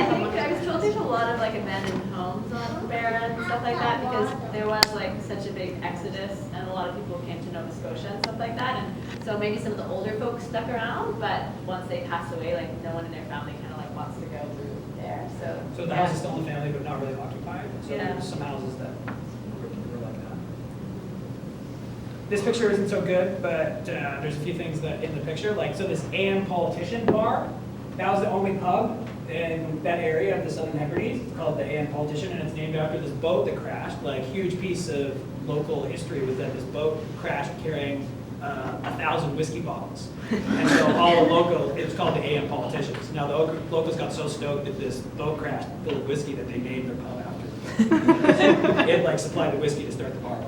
think I was told there's a lot of like abandoned homes on Barra and stuff like that because there was like such a big exodus and a lot of people came to Nova Scotia and stuff like that. And so maybe some of the older folks stuck around, but once they pass away, like no one in their family kind of like wants to go through there. So the house is still in the family but not really occupied. So Yeah. there's some houses that were like that. This picture isn't so good, but there's a few things that in the picture, like so this AM Politician bar, that was the only pub in that area of the Southern Hebrides. It's called the AM Politician, and it's named after this boat that crashed. Like huge piece of local history was that this boat crashed carrying 1,000 whiskey bottles, and so all the local, it was called the AM Politicians. Now the locals got so stoked that this boat crashed full of whiskey that they named their pub after it. It like supplied the whiskey to start the bar.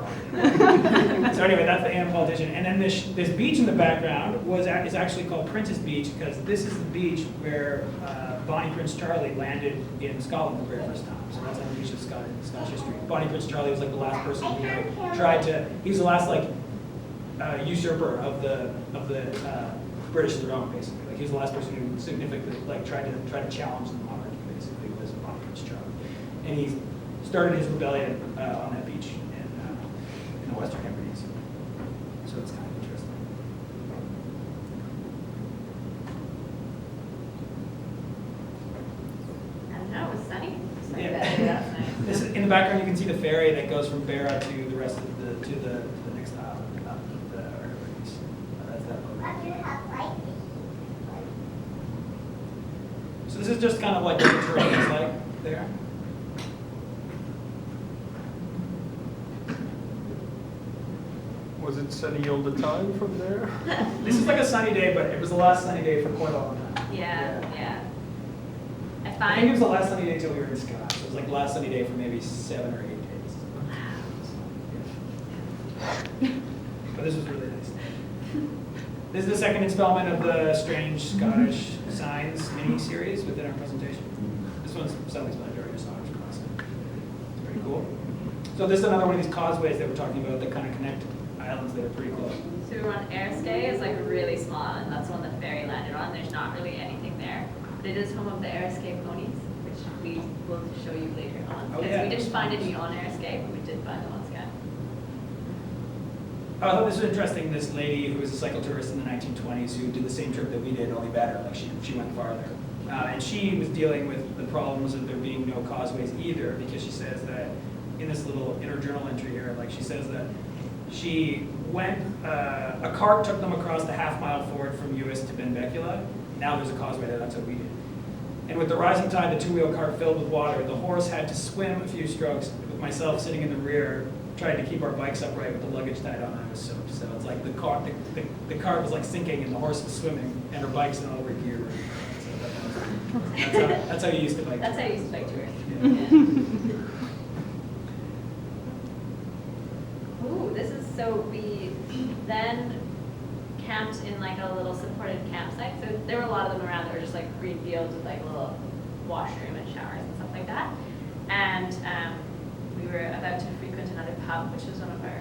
So anyway, that's the AM Politician. And then this beach in the background is actually called Princess Beach because this is the beach where Bonnie Prince Charlie landed in Scotland the very first time. So that's on the beach of Scottish history. Bonnie Prince Charlie was like the last person who tried to, he was the last like usurper of the British throne basically. Like he was the last person who significantly like tried to challenge the monarchy basically was Bonnie Prince Charlie. And he started his rebellion on that beach in the Western Hebrides. So it's kind of interesting. I don't know, it was sunny. Yeah. This is, in the background, you can see the ferry that goes from Barra to the rest of the next island, the Hebrides. That's that boat. This is just kind of like what the terrain is like there. Was it sunny all the time from there? This is like a sunny day, but it was the last sunny day for quite a long time. Yeah, yeah. I I think it was find, the last sunny day till we were in Scott. So it was like the last sunny day for maybe 7 or 8 days. But this was really nice. This is the second installment of the Strange Scottish Signs mini-series within our presentation. This one's self-explanatory, just Scottish class. It's pretty cool. So this is another one of these causeways that we're talking about that kind of connect islands that are pretty close. so we were on Eriskay, it's like a really small island, that's the one that the ferry landed on, there's not really anything there. But it is home of the Eriskay ponies, which we will show you later on. Oh, Because yeah. we didn't find any on Eriskay, but we did find them on Skye. I thought this was interesting, this lady who was a cyclotourist in the 1920s who did the same trip that we did, only better, like she went farther. And she was dealing with the problems of there being no causeways either, because she says that, in this little inner journal entry here, like she says that she went, a cart took them across the half-mile ford from US to Benbecula. Now there's a causeway there, that's what we did. And with the rising tide, the two-wheel cart filled with water, the horse had to swim a few strokes, with myself sitting in the rear, trying to keep our bikes upright with the luggage tied on. I was soaked. So it's like the cart was like sinking and the horse was swimming and her bike's in over gear. So that's how you used to bike. That's how you used to bike tour. Yeah. Ooh, this is, so we then camped in like a little supported campsite. So there were a lot of them around that were just like green fields with like a little washroom and showers and stuff like that. And we were about to frequent another pub, which was one of our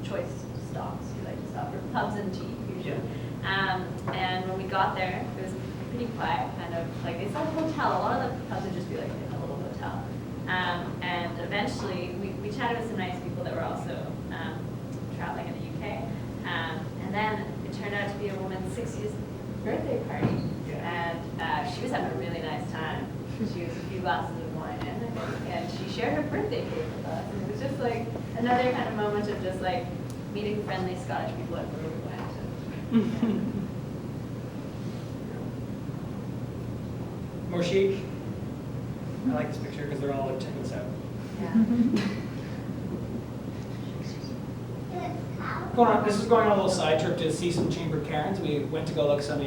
choice stops. We like to stop for pubs and tea usually. And when we got there, it was pretty quiet, kind of like it's like a hotel. A lot of the pubs would just be like in a little hotel. And eventually, we chatted with some nice people that were also traveling in the UK. And then it turned out to be a woman's 60th birthday party. Yeah. And she was having a really nice time. She was a few glasses of wine in, I think, and she shared her birthday cake with us. And it was just like another kind of moment of just like meeting friendly Scottish people everywhere we went. More chic. I like this picture because they're all like, check this out. Yeah. This is going on a little side trip to see some chambered cairns. We went to go look at some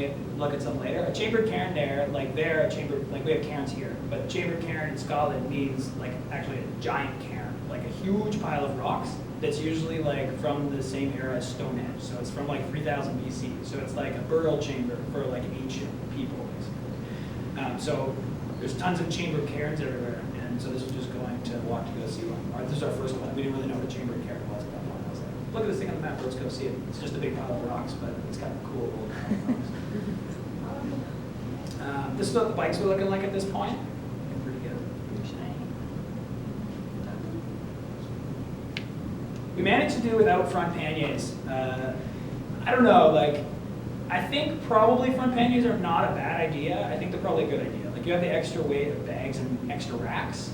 later. A chambered cairn there, like there, a chambered, like we have cairns here, but chambered cairn in Scotland means like actually a giant cairn, like a huge pile of rocks that's usually like from the same era as Stonehenge. So it's from like 3000 BC. So it's like a burial chamber for like ancient people, basically. So there's tons of chambered cairns everywhere, and so this was just going to walk to go see one. This is our first one. We didn't really know what a chambered cairn was at that point. I was like, look at this thing on the map, let's go see it. It's just a big pile of rocks, but it's kind of cool old pile of rocks. This is what the bikes were looking like at this point. Pretty good. We managed to do without front panniers. I don't know, like, I think probably front panniers are not a bad idea. I think they're probably a good idea. Like, you have the extra weight of bags and extra racks,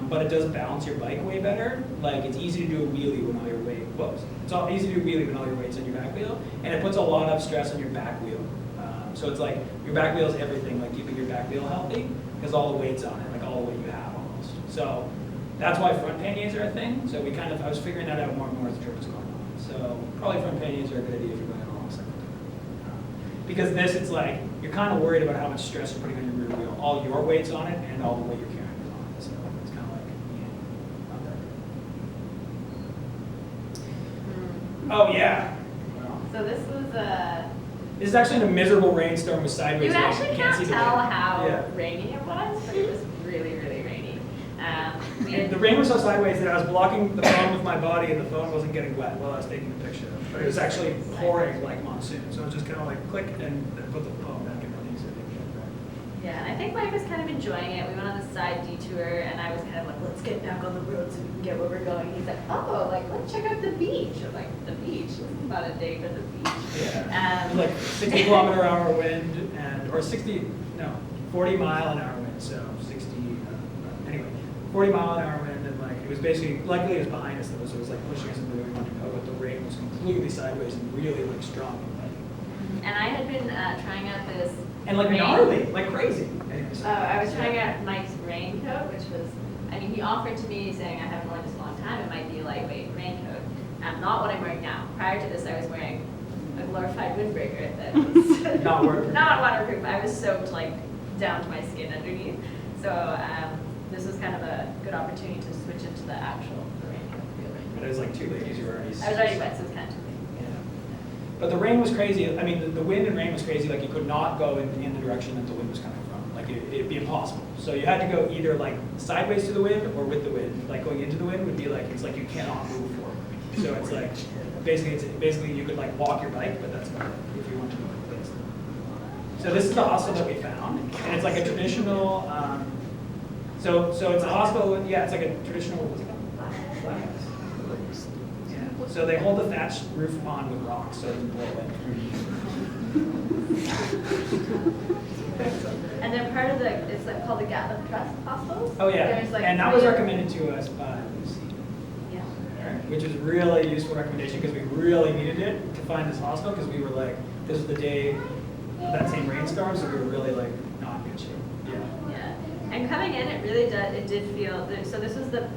but it does balance your bike way better. Like, it's easy to do a wheelie when all your weight, it's all easy to do a wheelie when all your weight's on your back wheel, and it puts a lot of stress on your back wheel. So it's like, your back wheel is everything, like keeping your back wheel healthy, because all the weight's on it, like all the weight you have almost. So that's why front panniers are a thing. So we kind of, I was figuring that out more and more as the trip was going on. So probably front panniers are a good idea if you're going on a long cycle. Because this, it's like, you're kind of worried about how much stress you're putting on your rear wheel. All your weight's on it, and all the weight you're carrying is on it. So it's kind of like, yeah, not that good. Oh yeah. Well, So this was this is actually in a miserable rainstorm with sideways. you rain. actually You can't see the tell rain. how Yeah. rainy it was, but it was really, really rainy. And the rain was so sideways that I was blocking the phone with my body and the phone wasn't getting wet while I was taking the picture. But it was actually pouring like monsoon. So it was just kind of like click and then put the phone back in release it. Yeah, and I think Mike was kind of enjoying it. We went on this side detour, and I was kind of like, let's get back on the road so we can get where we're going. He's like, oh, like, let's check out the beach. I'm like, the beach? This is not a date at the beach. Yeah. It was like 60 kilometer hour wind or 40 mile an hour wind. So 60, anyway, 40 mile an hour wind. And like, it was basically, luckily it was behind us though, so it was like pushing us into where we wanted to go, but the rain was completely sideways and really like strong and muddy. And I had been trying out this And like Rain. gnarly, like crazy. Anyways. I was trying out Mike's raincoat, which was, I mean, he offered to me saying I haven't worn this in a long time, it might be a lightweight raincoat. Not what I'm wearing now. Prior to this, I was wearing a glorified windbreaker that was Not waterproof. not waterproof. I was soaked like down to my skin underneath. So this was kind of a good opportunity to switch into the actual raincoat. Real raincoat. But it was like too late because you were already. I was already wet, so it was kind of too late. Yeah. But the rain was crazy. I mean, the wind and rain was crazy. Like you could not go in the direction that the wind was coming from. Like it'd be impossible. So you had to go either like sideways to the wind or with the wind. Like going into the wind would be like, it's like you cannot move forward. So it's like, basically you could like walk your bike, but that's about it if you want to go in place. So this is the hostel that we found. And it's like a traditional, so it's a hostel, yeah, it's like a traditional, what's it called? Flat house. Yeah. So they hold the thatched roof on with rocks so it doesn't blow away. And they're part of the, it's like called the Gatliff Trust hostels. Oh yeah, There's like and that was 3 recommended to us by Lucy, Yeah. which was really a useful recommendation because we really needed it to find this hostel because we were like, this was the day of that same rainstorm, so we were really like not in good shape. Yeah. Yeah, and coming in, it really did feel, so this was the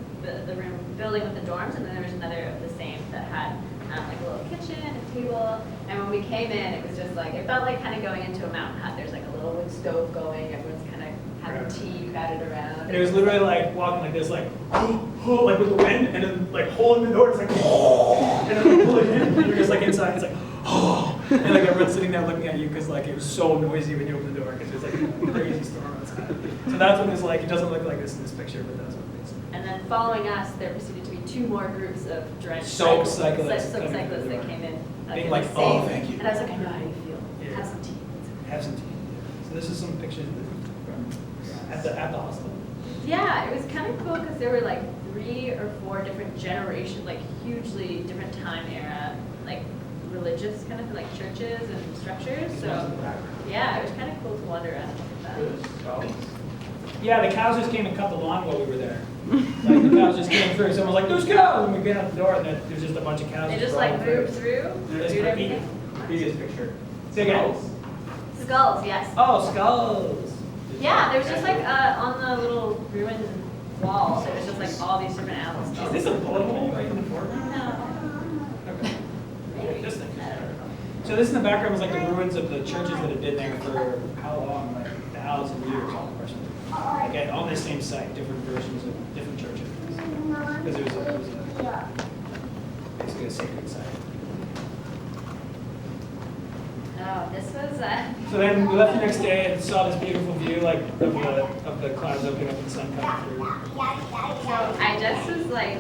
room building with the dorms, and then there was another of the same that had like a little kitchen, a table, and when we came in, it was just like, it felt like kind of going into a mountain hut. There's like a little wood stove going, everyone's kind of having tea crowded around. And it was literally like walking like this, like, like with the wind, and then like holding the door, it's like, and then like pulling in, and you're just like inside, it's like, and like everyone's sitting there looking at you because like it was so noisy when you opened the door because it was like a crazy storm outside. So that's what it's like. It doesn't look like this in this picture, but that's what it is. And then following us, there proceeded to be 2 more groups of drenched Soaked cyclists soaked coming cyclists through the that door. came in. Being in like, the "Oh, same- thank you." And I was like, I know how you feel. Yeah. Have some tea. Have some tea. So this is some pictures from at the hostel. Yeah, it was kind of cool because there were like 3 or 4 different generations, like hugely different time era, like religious kind of like churches and structures. These ones in So the back. yeah, it was kind of cool to wander around with that. Yeah, the cows just came and cut the lawn while we were there. Like the cows just came through. Someone was like, "There's cows!" And we get out the door, and there's just a bunch of cows. They just like roaming moved through, This did is everything. Previous picture. Say again. Skulls, yes. Oh, skulls. Yeah, there was just like on the little ruined wall, there was just like all these different animals. Is this a bullet hole right in the foreground? No. Okay. Maybe. Just think. I don't know. So this in the background was like the ruins of the churches that had been there for how long? Like 1,000 years, all the question. Again, on the same site, different versions of different churches. Because it was basically a sacred site. No, this was, So then we left the next day and saw this beautiful view, like of the clouds opening up and the sun coming through. so I just was like,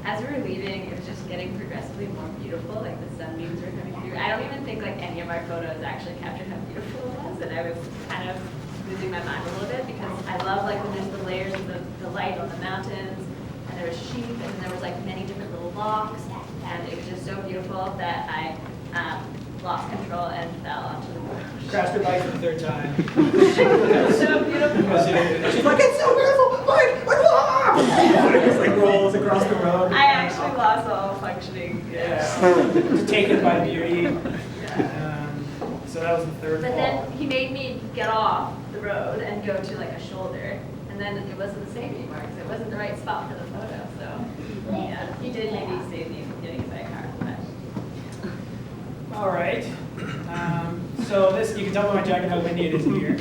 as we were leaving, it was just getting progressively more beautiful, like the sunbeams were coming through. I don't even think like any of our photos actually captured how beautiful it was, and I was kind of losing my mind a little bit because I love like when there's the layers of the light on the mountains, and there was sheep, and there was like many different little lochs, and it was just so beautiful that I lost control and fell onto the road. Crashed her bike for the 3rd time. It was so beautiful. She's like, "It's so beautiful! Mike, it just like rolls across the road. I actually lost all functioning. Yeah. Taken by beauty. Yeah. So that was the 3rd But fall. then he made me get off the road and go to like a shoulder, and then it wasn't the same anymore because it wasn't the right spot for the photo. So yeah, he did maybe save me from getting hit by a car. But All right. So this, you can tell by my jacket how windy it is in here.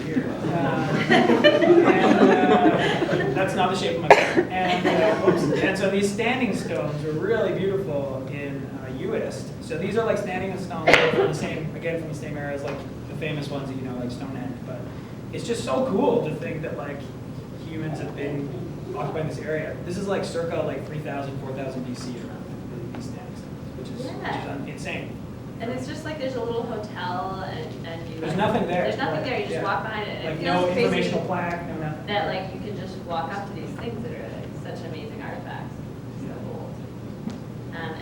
That's not the shape of my car. And so these standing stones are really beautiful in Uist. So these are like standing stones from the same, again from the same era as like the famous ones that you know, like Stonehenge. But it's just so cool to think that like humans have been occupying this area. This is like circa like 3,000, 4,000 BC around these standing stones, which is insane. and it's just like there's a little hotel and you. There's nothing there. There's nothing there. You just Yeah. walk behind it. And Like it feels no crazy informational plaque, no nothing. that like you can just walk up to these things that are like such amazing artifacts. So old.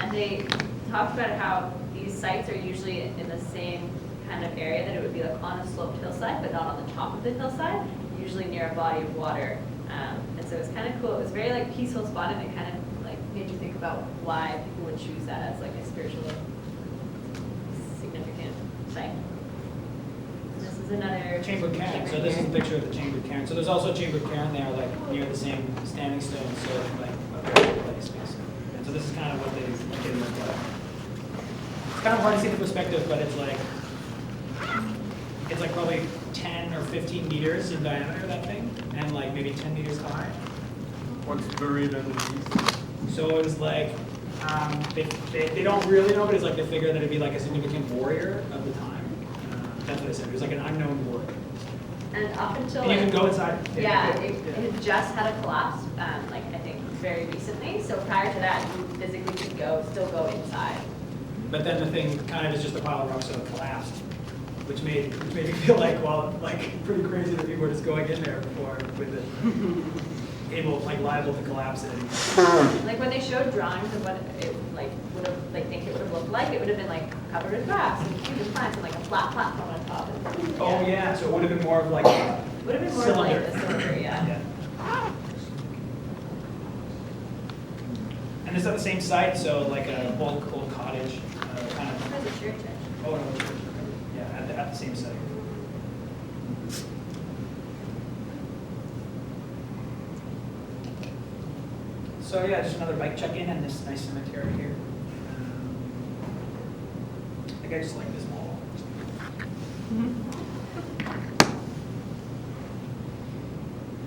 And they talked about how these sites are usually in the same kind of area, that it would be like on a sloped hillside, but not on the top of the hillside, usually near a body of water. And so it was kind of cool. It was very like peaceful spot, and it kind of like made you think about why people would choose that as like a spiritual significant site. This is another. Chambered cairn, so this is a picture of the chambered cairn. So there's also a chambered cairn there, like near the same standing stone, so like a very place, basically. And so this is kind of what they look like. It's kind of hard to see the perspective, but it's like probably 10 or 15 meters in diameter, that thing, and like maybe 10 meters high. What's buried underneath? So it was like, they don't really know, but it's like they figure that it'd be like a significant warrior of the time. That's what I said. It was like an unknown warrior. And up until. And you can go inside. Yeah, it had just had a collapse, like I think very recently. So prior to that, you physically could still go inside. But then the thing kind of is just a pile of rocks that collapsed, which made me feel like, well, like pretty crazy that people were just going in there before with it liable to collapse at any point. Like when they showed drawings of what it would have looked like, it would have been like covered with grass and cute plants and like a flat platform on top. Oh yeah, so it would have been more of like a Would have been more cylinder. like a cylinder, yeah. And it's at the same site, so like a old cottage, kind of. There's a church actually. Oh, no, church. Yeah, at the same site. So yeah, just another bike check-in and this nice cemetery here. I think I just like this mall.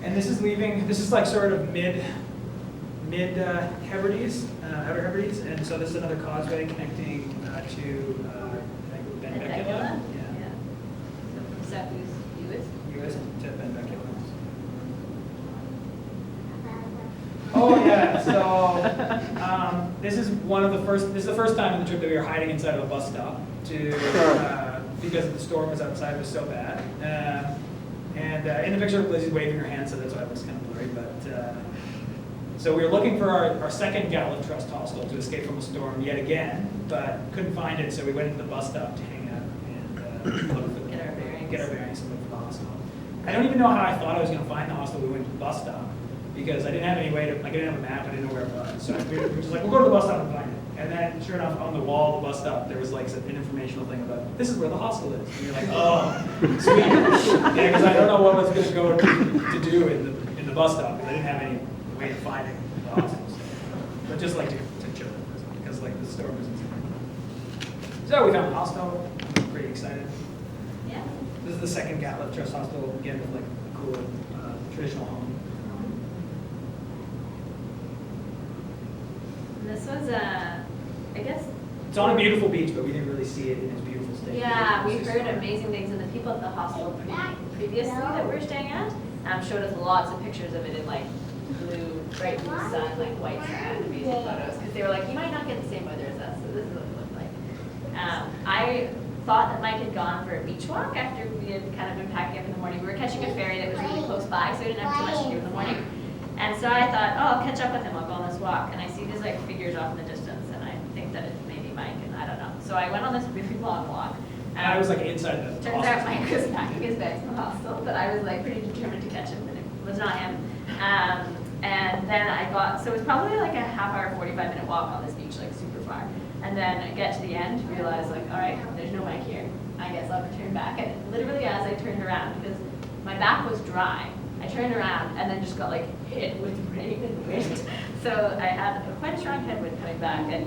And this is leaving. This is like sort of mid Hebrides, Outer Hebrides, and so this is another causeway connecting to Benbecula. Yeah. Yeah. So from southeast US. US to Benbecula. Oh yeah, so this is the first time in the trip that we were hiding inside of a bus stop because the storm was outside, it was so bad. And in the picture, Lizzy's waving her hand, so that's why it looks kind of blurry. But so we were looking for our second Gale Trust hostel to escape from a storm yet again, but couldn't find it, so we went into the bus stop to hang out and look for Get our bearings. Get our bearings and look for the hostel. I don't even know how I thought I was going to find the hostel. We went to the bus stop because I didn't have any way to, like, I didn't have a map, I didn't know where it was. So we were just like, we'll go to the bus stop and find it. And then, sure enough, on the wall of the bus stop, there was like an informational thing about, this is where the hostel is. And you're like, oh, sweet. Yeah, because I don't know what I was going to go to do in the bus stop, because I didn't have any way of finding the hostel. But just like to chill, because like the storm was insane. So we found the hostel. I'm pretty excited. Yeah. This is the second Gale Trust hostel, again, with like a cool traditional home. And this was I guess. It's on a beautiful beach, but we didn't really see it in its beautiful state. Yeah, we heard amazing things, and the people at the hostel previously that we were staying at showed us lots of pictures of it in like bright blue sun, like white sand, amazing photos. Because they were like, you might not get the same weather as us, so this is what it looked like. I thought that Mike had gone for a beach walk after we had kind of been packing up in the morning. We were catching a ferry that was really close by, so we didn't have too much to do in the morning. And so I thought, oh, I'll catch up with him, I'll go on this walk. And I see these like figures off in the distance, and I think that it's maybe Mike, and I don't know. So I went on this really long walk. And I was like inside the Turns hostel. out Mike was packing his bags in the hostel, but I was like pretty determined to catch him, and it was not him. And then so it was probably like a half-hour, 45-minute walk on this beach, like super far. And then I get to the end, realize like, all right, there's no Mike here. I guess I'll return back. And literally as I turned around, because my back was dry, I turned around and then just got like hit with rain and wind. So I had quite a strong headwind coming back. And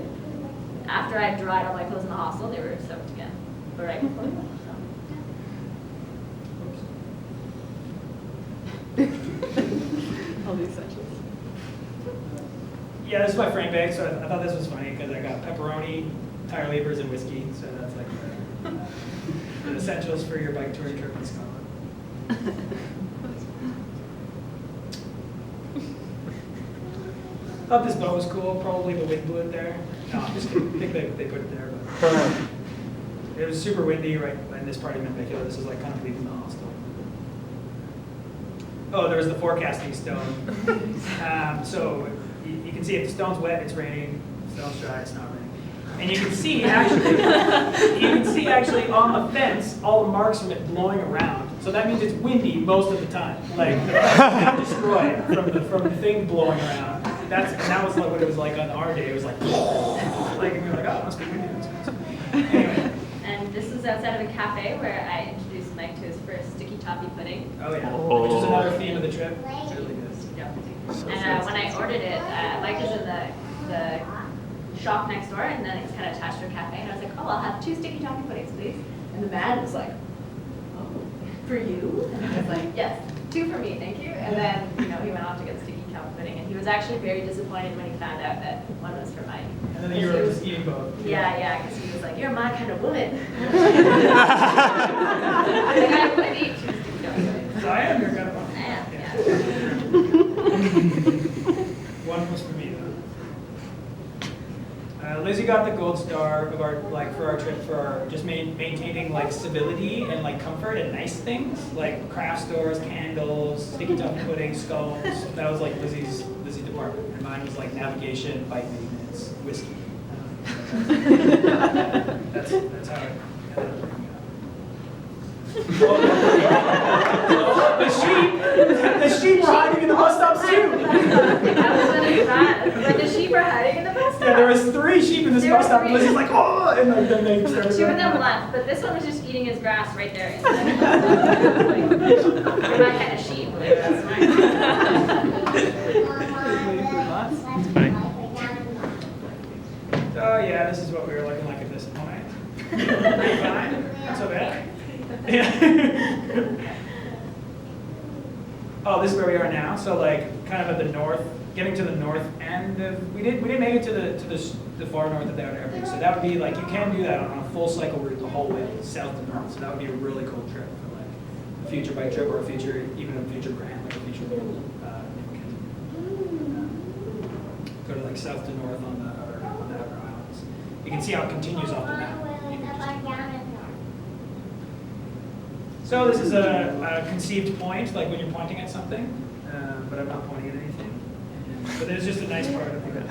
after I dried all my clothes in the hostel, they were soaked again. But right before we left, All the essentials. Yeah, this is my frame bag, so I thought this was funny because I got pepperoni, tire levers, and whiskey. So that's like the essentials for your bike touring trip in Scotland. Thought this boat was cool. Probably the wind blew it there. No, I'm just kidding. I think they put it there. But it was super windy right in this part of Benbecula. This is like kind of leaving the hostel. Oh, there was the forecasting stone. So you can see if the stone's wet, it's raining. If the stone's dry, it's not raining. And you can see actually on the fence all the marks from it blowing around. So that means it's windy most of the time. Like the fence is destroyed from the thing blowing around. That was like what it was like on our day. It was like and we were like, oh, it must be windy. Anyway. And this is outside of a cafe where I introduced Mike to his first sticky toffee pudding. Oh yeah, which is another theme of the trip. It's really good. And when I ordered it, Mike was in the shop next door, and then it's kind of attached to a cafe, and I was like, oh, I'll have 2 sticky toffee puddings, please. And the man was like, oh, for you? And I was like, yes, 2 for me, thank you. And then, he went off to get sticky toffee pudding, and he was actually very disappointed when he found out that one was for Mike. And then you were just eating both. Yeah, because he was like, you're my kind of woman. Like, I would eat 2 sticky toffee puddings. So I am your kind of one. I am, yeah. One was for me though. Lizzy got the gold star of our for our trip for our just maintaining like civility and like comfort and nice things like craft stores, candles, sticky toffee pudding, scones. That was like Lizzy's department, and mine was like navigation, bike maintenance, whiskey. That's how it ended up working out. The sheep were hiding in the bus stops too. That was really bad. But the sheep are hiding in the bus stop. Yeah, there was 3 sheep in this There bus were stop. And 3. Lizzy's like, oh, and then they started 2 of running them out. left, but this one was just eating his grass right there. You're my kind of sheep. Like, that's Oh yeah, this is what we were looking like at this point. Pretty fine. Not so bad. Yeah. Oh, this is where we are now. So like, kind of at the north, getting to the north end of. We didn't make it to the far north of the Outer Hebrides. So that would be like you can do that on a full cycle route the whole way south to north. So that would be a really cool trip for like a future bike trip or even a future grant, like a future little go to like south to north on the outer islands. You can see how it continues off the map. So this is a conceived point, like when you're pointing at something, but I'm not pointing at anything. But there's just a nice part of the road.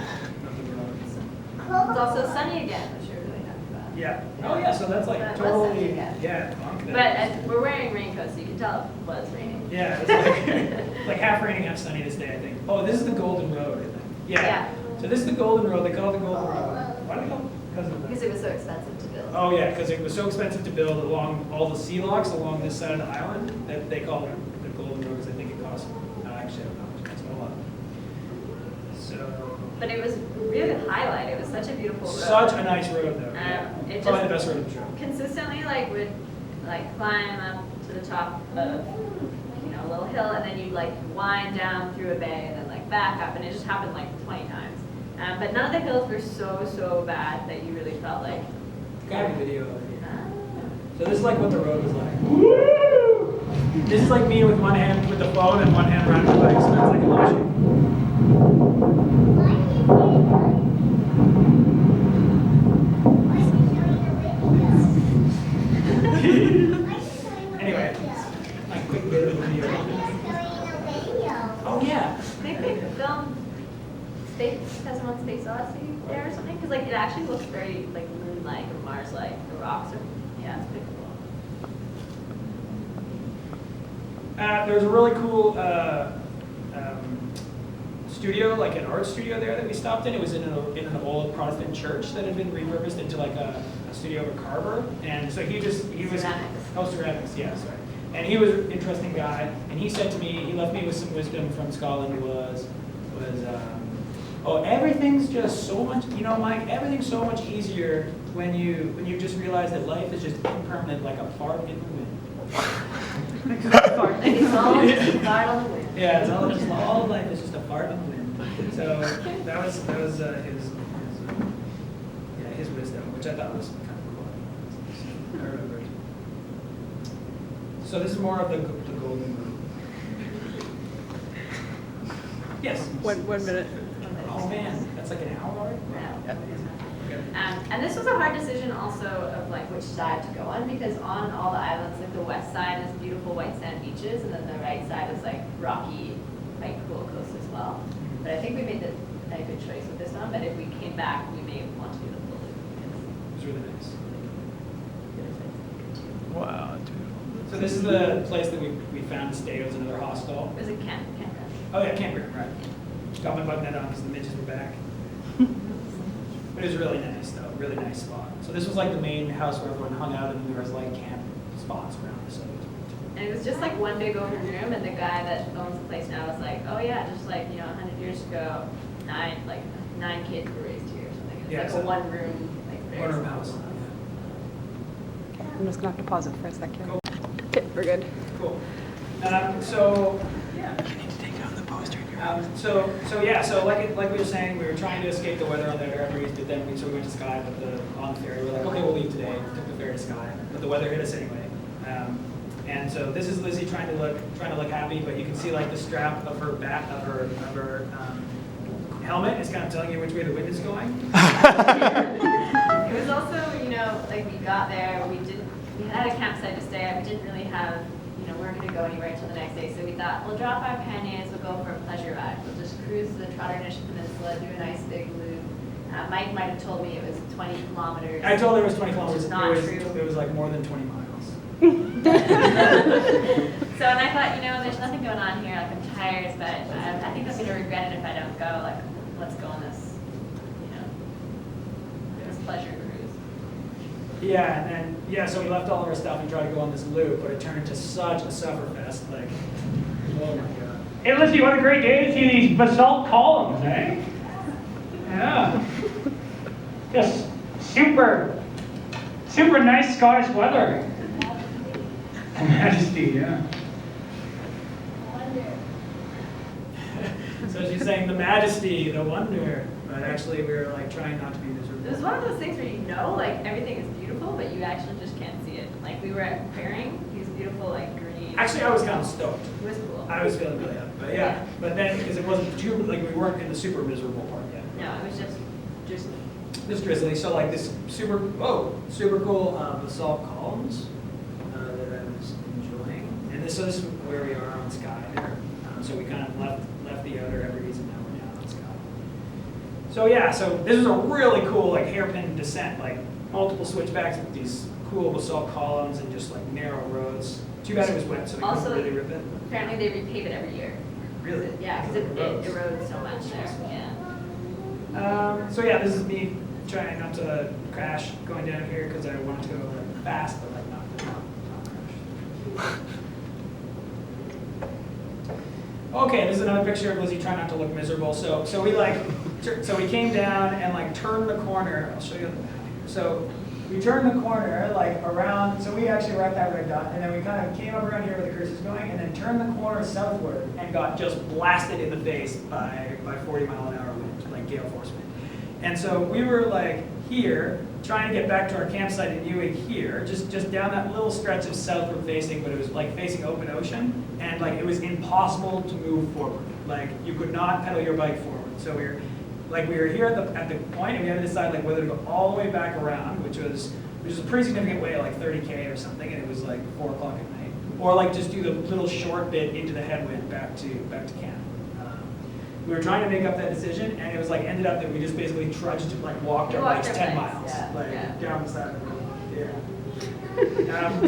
It's also sunny again, which we're really happy about. Yeah. Oh yeah. So that's like But it was totally. sunny again. Yeah. But we're wearing raincoats, so you can tell it was raining. Yeah. It's like half raining, half sunny this day, I think. Oh, this is the Golden Road, I think. Yeah. Yeah. So this is the Golden Road. They call it the Golden Road. Why do they call it? Because of Because that. it was so expensive to build. Oh yeah, because it was so expensive to build along all the sea locks along this side of the island that they call it the Golden Road because I think it cost. No, actually, I don't know. It cost a lot. So. But it was really a highlight. It was such a beautiful road. Such a nice road though. Yeah. It Probably just the best road of the trip. consistently would climb up to the top of a little hill, and then you'd wind down through a bay, and then back up, and it just happened 20 times. But none of the hills were so bad that you really felt like. Got a video of it. Ah. So this is what the road was like. Woo! This is me with one hand with the phone and one hand riding the bike, so that's like a little Anyway, a quick bit of a video. Oh yeah. I think they filmed Space 2001: Space Odyssey there or something, because it actually looks very moon-like or Mars-like. The rocks are, yeah, it's pretty cool. There's a really cool studio, an art studio there that we stopped in. It was in an old Protestant church that had been repurposed into a studio of a carver. And so he was ceramics, yeah, sorry. And he was an interesting guy. And he said to me, he left me with some wisdom from Scotland everything's just so much, Mike, everything's so much easier when you just realize that life is just impermanent, like a fart in the wind. It's all just a fart on the wind. Yeah, it's all life is just a fart in the wind. So that was his wisdom, which I thought was kind of cool. I remembered. So this is more of the Golden Road. Yes. 1 minute. Oh man, that's like an hour already? And this was a hard decision also of which side to go on, because on all the islands, the west side is beautiful white sand beaches, and then the right side is rocky, cool coast as well. But I think we made a good choice with this one. But if we came back, we may want to do the full loop. It was really nice. Wow, dude. So this is the place that we found to stay. It was another hostel. It was a campground. Oh yeah, campground, right. Got my bug net on because the midges were back. But it was really nice though, really nice spot. So this was like the main house where everyone hung out, and then there was like camp spots around the site. And it was just like one big open room, and the guy that owns the place now was like, oh yeah, just like, 100 years ago, nine kids were raised here or something. It's Yeah, like so- a one room, like very One room small. house. I'm just gonna have to pause it for a second. Cool. Okay, we're good. Cool. So yeah. So like we were saying, we were trying to escape the weather on the Hebrides, but then we went to Skye, but on the ferry, we're like, okay, we'll leave today. Took the ferry to Skye, but the weather hit us anyway. And so this is Lizzy trying to look happy, but you can see like the strap of her helmet is kind of telling you which way the wind is going. It was also, like we got there, we had a campsite to stay at, we didn't really have, we weren't gonna go anywhere until the next day, so we thought, we'll drop our panniers, we'll go for a pleasure ride. We'll just cruise the Trotternish Peninsula, do a nice big loop. Mike might have told me it was 20 kilometers. I told her it was 20 kilometers. Which is not true. It was like more than 20 miles. So, and I thought, there's nothing going on here, like I'm tired, but I think I'm gonna regret it if I don't go, like, let's go on this, this pleasure cruise. Yeah, and then, so we left all of our stuff and tried to go on this loop, but it turned into such a sufferfest, like, oh my God. Hey, Lizzy, what a great day to see these basalt columns, eh? Yeah. Just super nice Scottish weather. Majesty, yeah. So she's saying the majesty, the wonder, but actually we were like trying not to be It was miserable. one of those things where like everything is beautiful, but you actually just can't see it. Like we were at Pairing, these beautiful like green. Actually, I was kind of stoked. It was cool. I was feeling really happy, but yeah. But then, because it wasn't too, like we weren't in the super miserable part yet. No, it was just Just drizzly, so like this super cool basalt columns that I was enjoying. And so this is where we are on Skye there. So we kind of left the outer Hebrides and now we're down on Skye. So yeah, so this is a really cool like hairpin descent, like multiple switchbacks with these cool basalt columns and just like narrow roads. Too bad it was wet, so we Also, couldn't really rip it. apparently they repave it every year. Really? Yeah, because it erodes so much there. Yeah. So yeah, this is me trying not to crash going down here because I wanted to go like, fast, but like not crash. Okay, this is another picture of Lizzy trying not to look miserable. So we came down and like turned the corner. I'll show you the map here. So we turned the corner like around. So we actually were at that red dot, and then we kind of came up around here where the cursor's going, and then turned the corner southward and got just blasted in the face by 40-mile-an-hour wind, like gale force wind. And so we were like here, trying to get back to our campsite in Ewing here, just down that little stretch of southward facing, but it was like facing open ocean, and like it was impossible to move forward. Like you could not pedal your bike forward. So we were here at the point, and we had to decide like whether to go all the way back around, which was a pretty significant way, like 30K or something, and it was like 4 o'clock at night, or like just do the little short bit into the headwind back to camp. We were trying to make up that decision, and it was like ended up that we just basically trudged, like walked our bikes 10 miles, down the side of the road. Yeah. So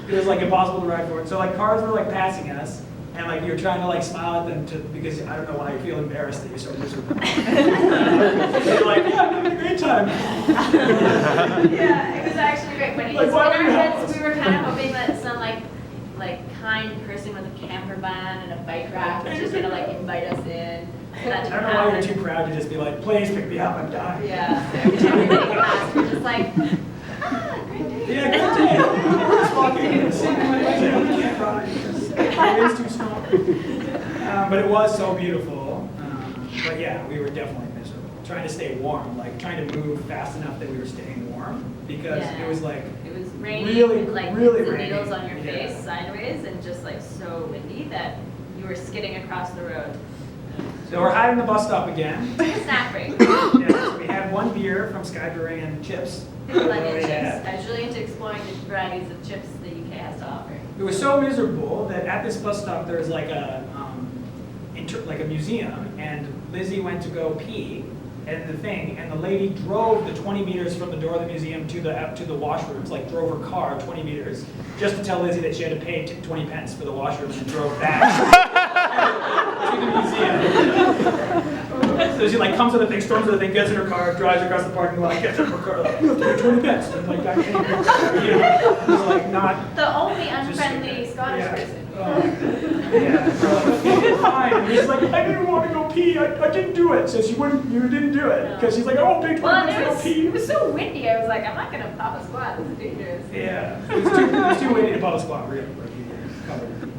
it was like impossible to ride forward. So like cars were like passing us, and like you're trying to like smile at them because I don't know why you feel embarrassed that you're so miserable. They're like, yeah, I'm having a great time. Yeah, it was actually great. When Like, in why our would you help heads, us? we were kind of hoping that some like kind person with a camper van and a bike rack was just gonna like invite us in. That I didn't don't know why you're happen. too proud to just be like, please pick me up, I'm dying. Yeah, so every time we made it past, we're just like, great day. Yeah, good day. We're just walking. We can't ride because the wind's too strong. But it was so beautiful. But yeah, we were definitely miserable. Trying to stay warm, like trying to move fast enough that we were staying warm because Yeah. it was like It was raining, really, like really pins and raining. needles on your Yeah. face sideways, and just like so windy that you were skidding across the road. So we're hiding the bus stop again. Snack break. Yeah, so we had one beer from Skye Brewing and chips. Lemon chips. Yeah. I was really into exploring the varieties of chips the UK has to offer. It was so miserable that at this bus stop there was like a museum, and Lizzy went to go pee and the lady drove the 20 meters from the door of the museum to the washrooms, like drove her car 20 meters just to tell Lizzy that she had to pay 20 pence for the washroom and drove back to the museum. So she like comes with the thing, storms with the thing, gets in her car, drives across the parking lot, gets in her car, like, you have to pay 20 pence. And like, I can't, you know, it's like not. The only unfriendly Scottish Yeah. person. Yeah. So like, okay, fine. And he's like, I didn't want to go pee. I didn't do it. So you didn't do it. Because she's like, I won't pay 20 Well, pence to go pee. it was so windy. I was like, I'm not gonna pop a squat. This is dangerous. Yeah. It was too windy to pop a squat, really. Like, you covered.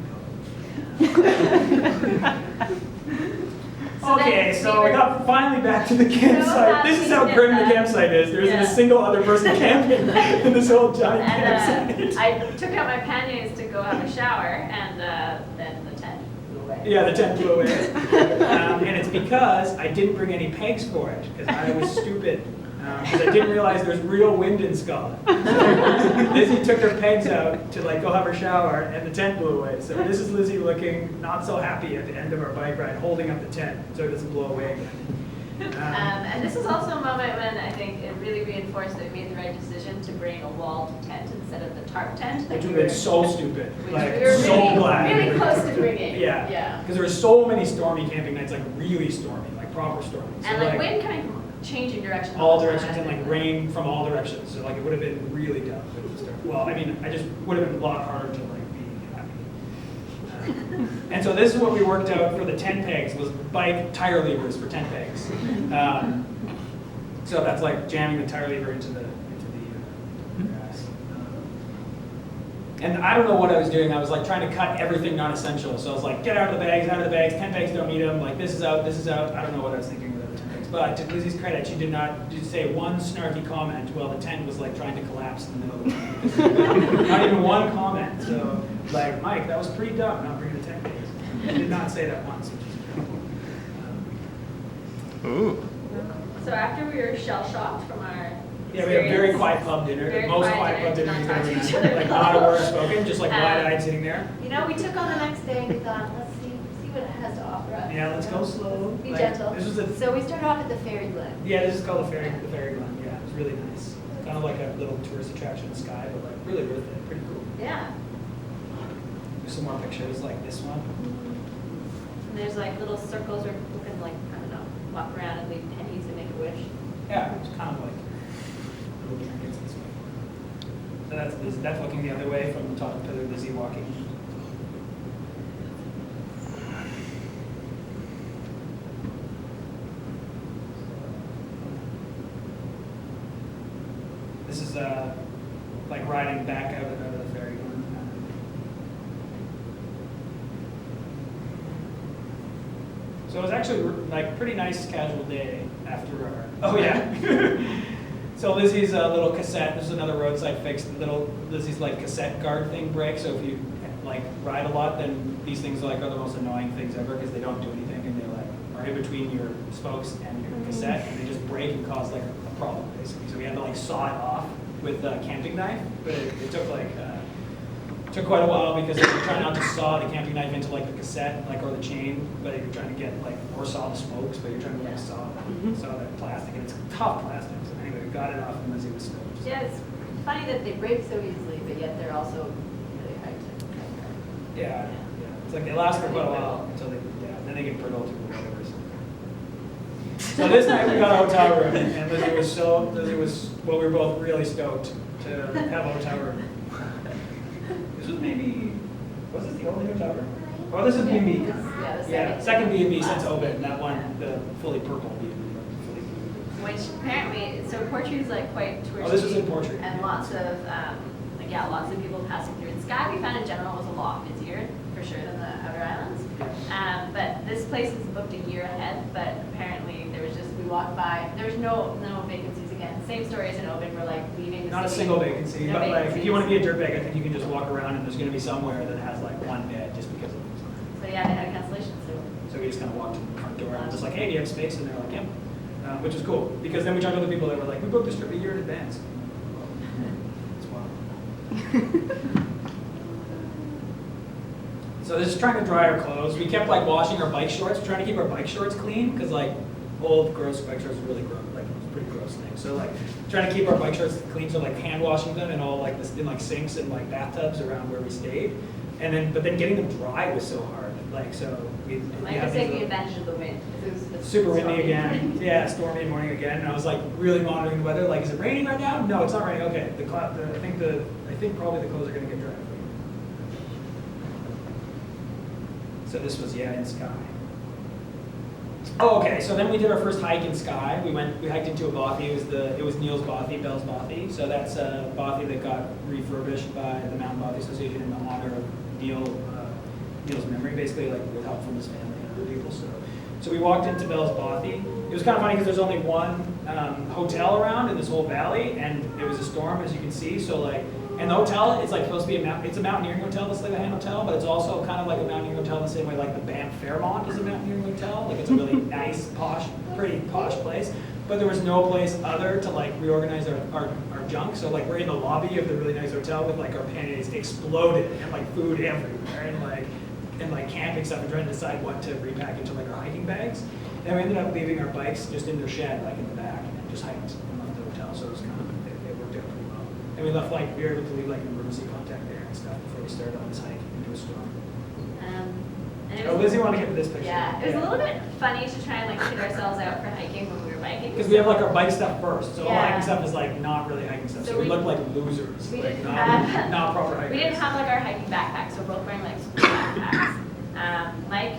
So Okay, then so we we were- got finally back to the campsite. This is how happy grim the that- campsite is. There isn't Yeah. a single other person camping in this whole giant And campsite. I took out my panniers to go have a shower, and then the tent flew away. Yeah, the tent flew away. And it's because I didn't bring any pegs for it, because I was stupid. Because I didn't realize there's real wind in Scotland. So Lizzy took her pegs out to like go have her shower, and the tent blew away. So this is Lizzy looking not so happy at the end of our bike ride, holding up the tent so it doesn't blow away again. And this was also a moment when I think it really reinforced that we made the right decision to bring a walled tent instead of the tarp tent. that Which we would have been were- so stupid. which Like, we were so really, glad. we really were- close to bringing. Yeah. Yeah. Because there were so many stormy camping nights, like really stormy, like proper stormy. So And like wind coming from changing direction. all the time. directions and like rain from all directions. So like it would have been really dumb. If it was dark. Well, I mean, I just would have been a lot harder to like be happy. And so this is what we worked out for the tent pegs was bike tire levers for tent pegs. So that's like jamming the tire lever into the grass. And I don't know what I was doing. I was like trying to cut everything non-essential. So I was like, get out of the bags, tent pegs don't need them. Like this is out, this is out. I don't know what I was thinking with the tent pegs. But to Lizzy's credit, she did not say one snarky comment while the tent was like trying to collapse in the middle of the night. Not even one comment. So like, Mike, that was pretty dumb not bringing the tent pegs. She did not say that once, which is pretty cool. Ooh. So after we were shell shocked from our Yeah, we had a very experience, quiet pub dinner, the Very most quiet quiet pub dinner, dinner you've not ever talking to each had. other. Like not a word spoken, just like wide-eyed sitting there. You know, we took on the next day and we thought, let's see what it has to offer us. Yeah, let's go slow. Be Like, gentle. This was a, So we started off at the Fairy Glen. yeah, this is called the Fairy Glen. Yeah, it was really nice. Kind of like a little tourist attraction in the sky, but like really worth it. Pretty cool. Yeah. There's some more pictures like this one. And there's like little circles where people can like, I don't know, walk around and leave pennies and make a wish. Yeah, it's kind of like little trinkets this way. So that's looking the other way from the top of Pillar Lizzy walking. This is like riding back out of the ferry. So it was actually like a pretty nice casual day after our. Oh yeah. So Lizzie's little cassette. This is another roadside fix. Lizzie's like cassette guard thing breaks. So if you like ride a lot, then these things like are the most annoying things ever because they don't do anything and they like are in between your spokes and your cassette and they just break and cause like a problem basically. So we had to like saw it off with a camping knife, but it took like. Took quite a while because you're trying not to saw the camping knife into like the cassette, like or the chain, but you're trying to get like or saw the spokes, but you're trying to like saw that plastic, and it's tough plastic. So anyway, we got it off, and Lizzy was stoked. Yeah, it's funny that they break so easily, but yet they're also really hard to cut. Yeah, it's like they last for quite a while until then they get brittle through the weather. So this night we got a hotel room, and Lizzy was well, we were both really stoked to have a hotel room. This was this the only hotel room? Oh, this is B&B. Yeah, the Second B&B since open, that one, the fully purple B&B. fully blue. Which apparently, so Portree is like quite touristy. Oh, this was in Portree. And lots of, lots of people passing through. And Skye we found in general was a lot busier, for sure, than the outer islands. But this place is booked a year ahead, but apparently there was just, we walked by, there was no vacancies again. Same story as in open, we're like leaving the Not a city. single vacancy, No but like, if vacancies. you want to be a dirtbag, I think you can just walk around and there's gonna be somewhere that has like one bed just because of it. So yeah, they had a cancellation, so. So we just kind of walked in the front door and just like, hey, do you have space? And they're like, yeah. Which is cool, because then we talked to other people that were like, we booked this trip a year in advance. It's wild. So this is trying to dry our clothes. We kept like washing our bike shorts, trying to keep our bike shorts clean, because like old gross bike shorts are really gross, like it's a pretty gross thing. So like trying to keep our bike shorts clean, so like hand washing them in all like this in like sinks and like bathtubs around where we stayed. And then but then getting them dry was so hard. Like, so we Like I had say, these we little- avenged the wind. It was super windy stormy. again. Yeah, stormy morning again. And I was like really monitoring the weather. Like, is it raining right now? No, it's not raining. Okay, I think probably the clothes are gonna get dry. So this was in Skye. Oh, okay. So then we did our first hike in Skye. We hiked into a bothy. It was Neil's bothy, Bell's bothy. So that's a bothy that got refurbished by the Mountain Bothy Association in honor of Neil's memory, basically, like with help from his family and other people. So we walked into Bell's bothy. It was kind of funny because there's only one hotel around in this whole valley, and it was a storm, as you can see. So like, and the hotel is like supposed to be it's a mountaineering hotel, the Sligo Hotel, but it's also kind of like a mountaineering hotel the same way like the Banff Fairmont is a mountaineering hotel. Like it's a really nice, pretty posh place. But there was no place other to like reorganize our junk. So like we're in the lobby of the really nice hotel with like our panties exploded and like food everywhere and like camping stuff and trying to decide what to repack into like our hiking bags. And we ended up leaving our bikes just in their shed, like in the back, and just hiked and left the hotel. So it was kind of, it worked out pretty well. And we left we were able to leave like an emergency contact there and stuff before we started on this hike into a storm. And it Oh, was, Lizzie, want to get to this picture? yeah, it was a little bit funny to try and like kid ourselves out for hiking when we were biking. Because we have like our bike stuff first, so all Yeah. hiking stuff is like not really hiking stuff. So So we we- look like losers, we like didn't not, have- not proper hikers. We didn't have like our hiking backpacks, so we're both wearing like school backpacks. Mike,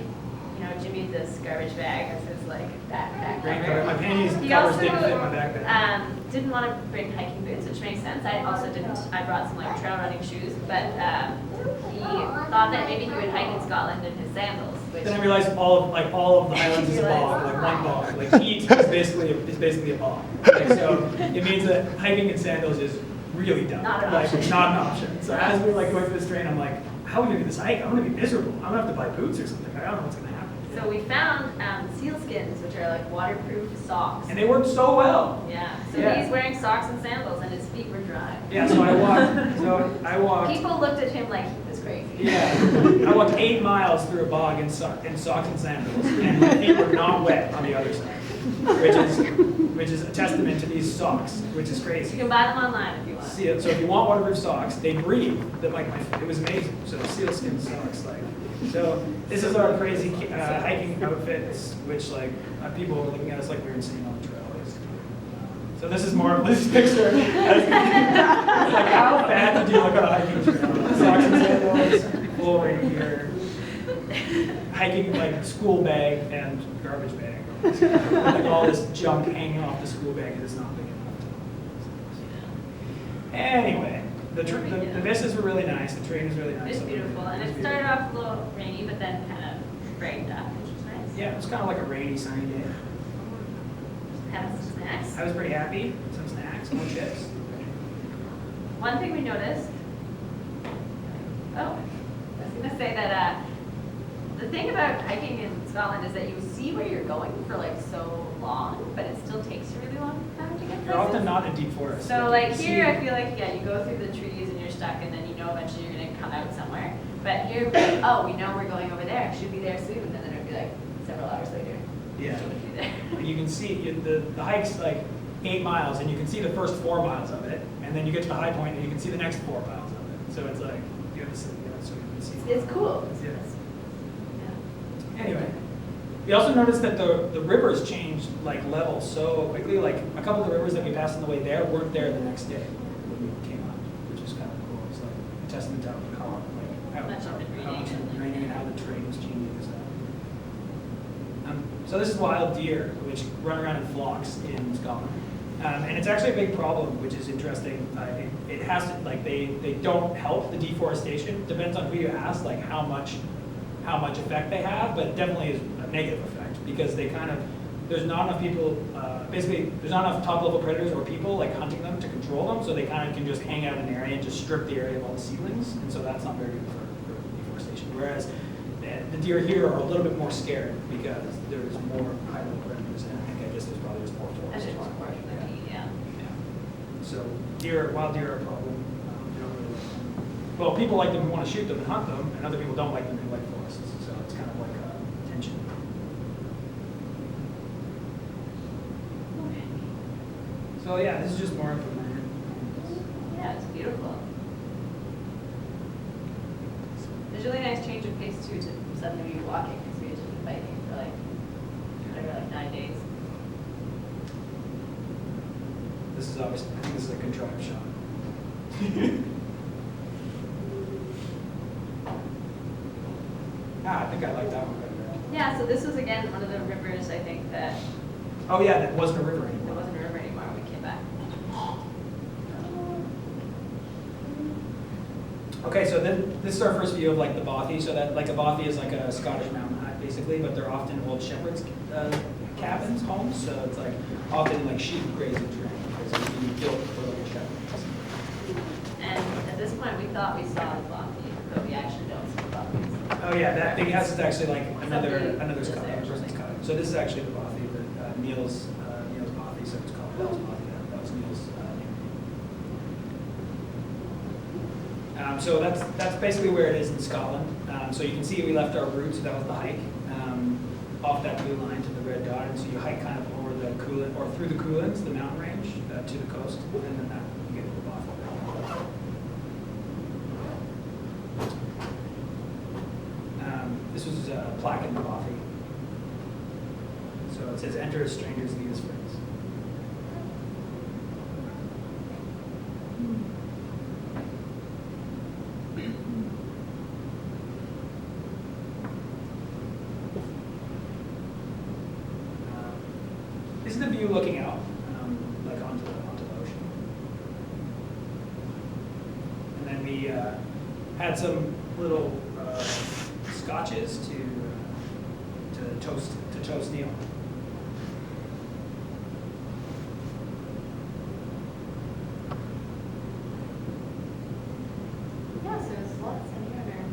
Jimmy this garbage bag as his like backpack. Rain cover. cover. My panties He covers also didn't fit my backpack. didn't want to bring hiking boots, which makes sense. I also didn't. I brought some like trail running shoes, but he thought that maybe he would hike in Scotland in his sandals. Which Then I realized all of the Highlands is a bog, like one bog. Like peat is basically a bog. Like, so it means that hiking in sandals is really dumb. Not an like, option. Not an option. So as we were like going through this train, I'm like, how are we gonna do this hike? I'm gonna be miserable. I'm gonna have to buy boots or something. I don't know what's gonna happen. So we found sealskins, which are like waterproof socks. And they worked so well. Yeah. So Yeah. he's wearing socks and sandals, and his feet were dry. Yeah. So I walked. People looked at him like he was crazy. Yeah, I walked 8 miles through a bog in socks and sandals, and my feet were not wet on the other side, which is a testament to these socks, which is You crazy. can buy them online if you want. See, so if you want waterproof socks, they breathe. That like it was amazing. So sealskin socks, like. So this is our crazy hiking outfits, which like people were looking at us like we were insane on the trail. So this is more of Liz's picture. It's like how bad did you look on a hiking trail? Socks and sandals, full rain gear, hiking like school bag and garbage bag. Like all this junk hanging off the school bag is not big enough. Anyway, the vistas were really nice. The train was really nice. It's beautiful, and it started off a little rainy, but then kind of brightened up, which was nice. Yeah, it was kind of like a rainy, sunny day. Had some snacks. I was pretty happy. Some snacks, more chips. One thing we noticed, I was gonna say that the thing about hiking in Scotland is that you see where you're going for like so long, but it still takes you really long time to get places. You're often not in deep forest. So you like can here, see- I feel like, yeah, you go through the trees and you're stuck, and then you know eventually you're gonna come out somewhere. But here, like, oh, we know we're going over there, should be there soon, and then it'll be like several hours later. Yeah. Should be there. And you can see the hike's like 8 miles, and you can see the first 4 miles of it, and then you get to the high point, and you can see the next 4 miles of it. So it's like you have to see, so you can see. It's cool. Yeah. Yeah. Anyway, we also noticed that the rivers changed like level so quickly. Like a couple of the rivers that we passed on the way there weren't there the next day when we came up, which was kind of cool. It's like a testament to how Much of it how much raining. it's raining and how the terrain was changing and stuff. So this is wild deer, which run around in flocks in Scotland. And it's actually a big problem, which is interesting. It has to, like, they don't help the deforestation. Depends on who you ask, like how much effect they have, but definitely is a negative effect because they kind of, there's not enough people, basically there's not enough top level predators or people like hunting them to control them, so they kind of can just hang out in an area and just strip the area of all the seedlings, and so that's not very good for deforestation. Whereas the deer here are a little bit more scared because there's more high level predators, and I guess there's probably just more And forest. there's more portion of me, yeah. Yeah. So wild deer are a problem. They don't really like them. Well, people like them who want to shoot them and hunt them, and other people don't like them who like forests. So it's kind of like a tension. So yeah, this is just more information. Yeah, it's beautiful. There's a really nice change of pace too to suddenly be walking because we had just been biking for like, whatever, like 9 days. This is obviously, I think this is a contrived shot. I think I like that one better. Yeah, so this was again one of the rivers I think that Oh yeah, that wasn't a river there anymore. wasn't a river anymore when we came back. Okay, so then this is our first view of like the bothy. So that like a bothy is like a Scottish mountain hut basically, but they're often old shepherds' cabins, homes. So it's like often like sheep grazing terrain because it's being built for like a shepherd. And at this point we thought we saw the bothy, but we actually don't see the bothies. Oh yeah, that big house is actually like another Somebody Scottish is there or person's something. cottage. So this is actually the bothy, that Neil's bothy. So it's called Bell's bothy. That was Neil's name. So that's basically where it is in Scotland. So you can see we left our route, so that was the hike, off that blue line to the red dot. And so you hike kind of over the Coolan, or through the Coolans, the mountain range, to the coast, and then that you get to the bothy. This was a plaque in the bothy. So it says, "Enter as strangers, leave as friends." This is the view looking out, like onto the ocean. And then we had some little scotches to toast Neil. Yeah, so it's lots in here.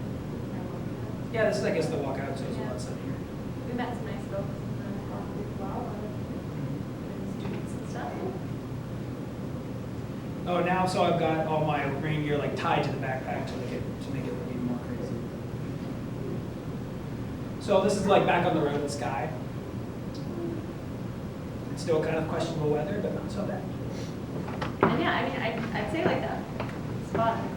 Yeah, this is I guess the walkout, so it's a lot sunnier. We met some nice folks in the coffee as well, in the streets and stuff. Oh, now so I've got all my rain gear like tied to the backpack to make it look even more crazy. So this is like back on the road in Skye. It's still kind of questionable weather, but not so bad. And yeah, I mean, I'd say like that spot in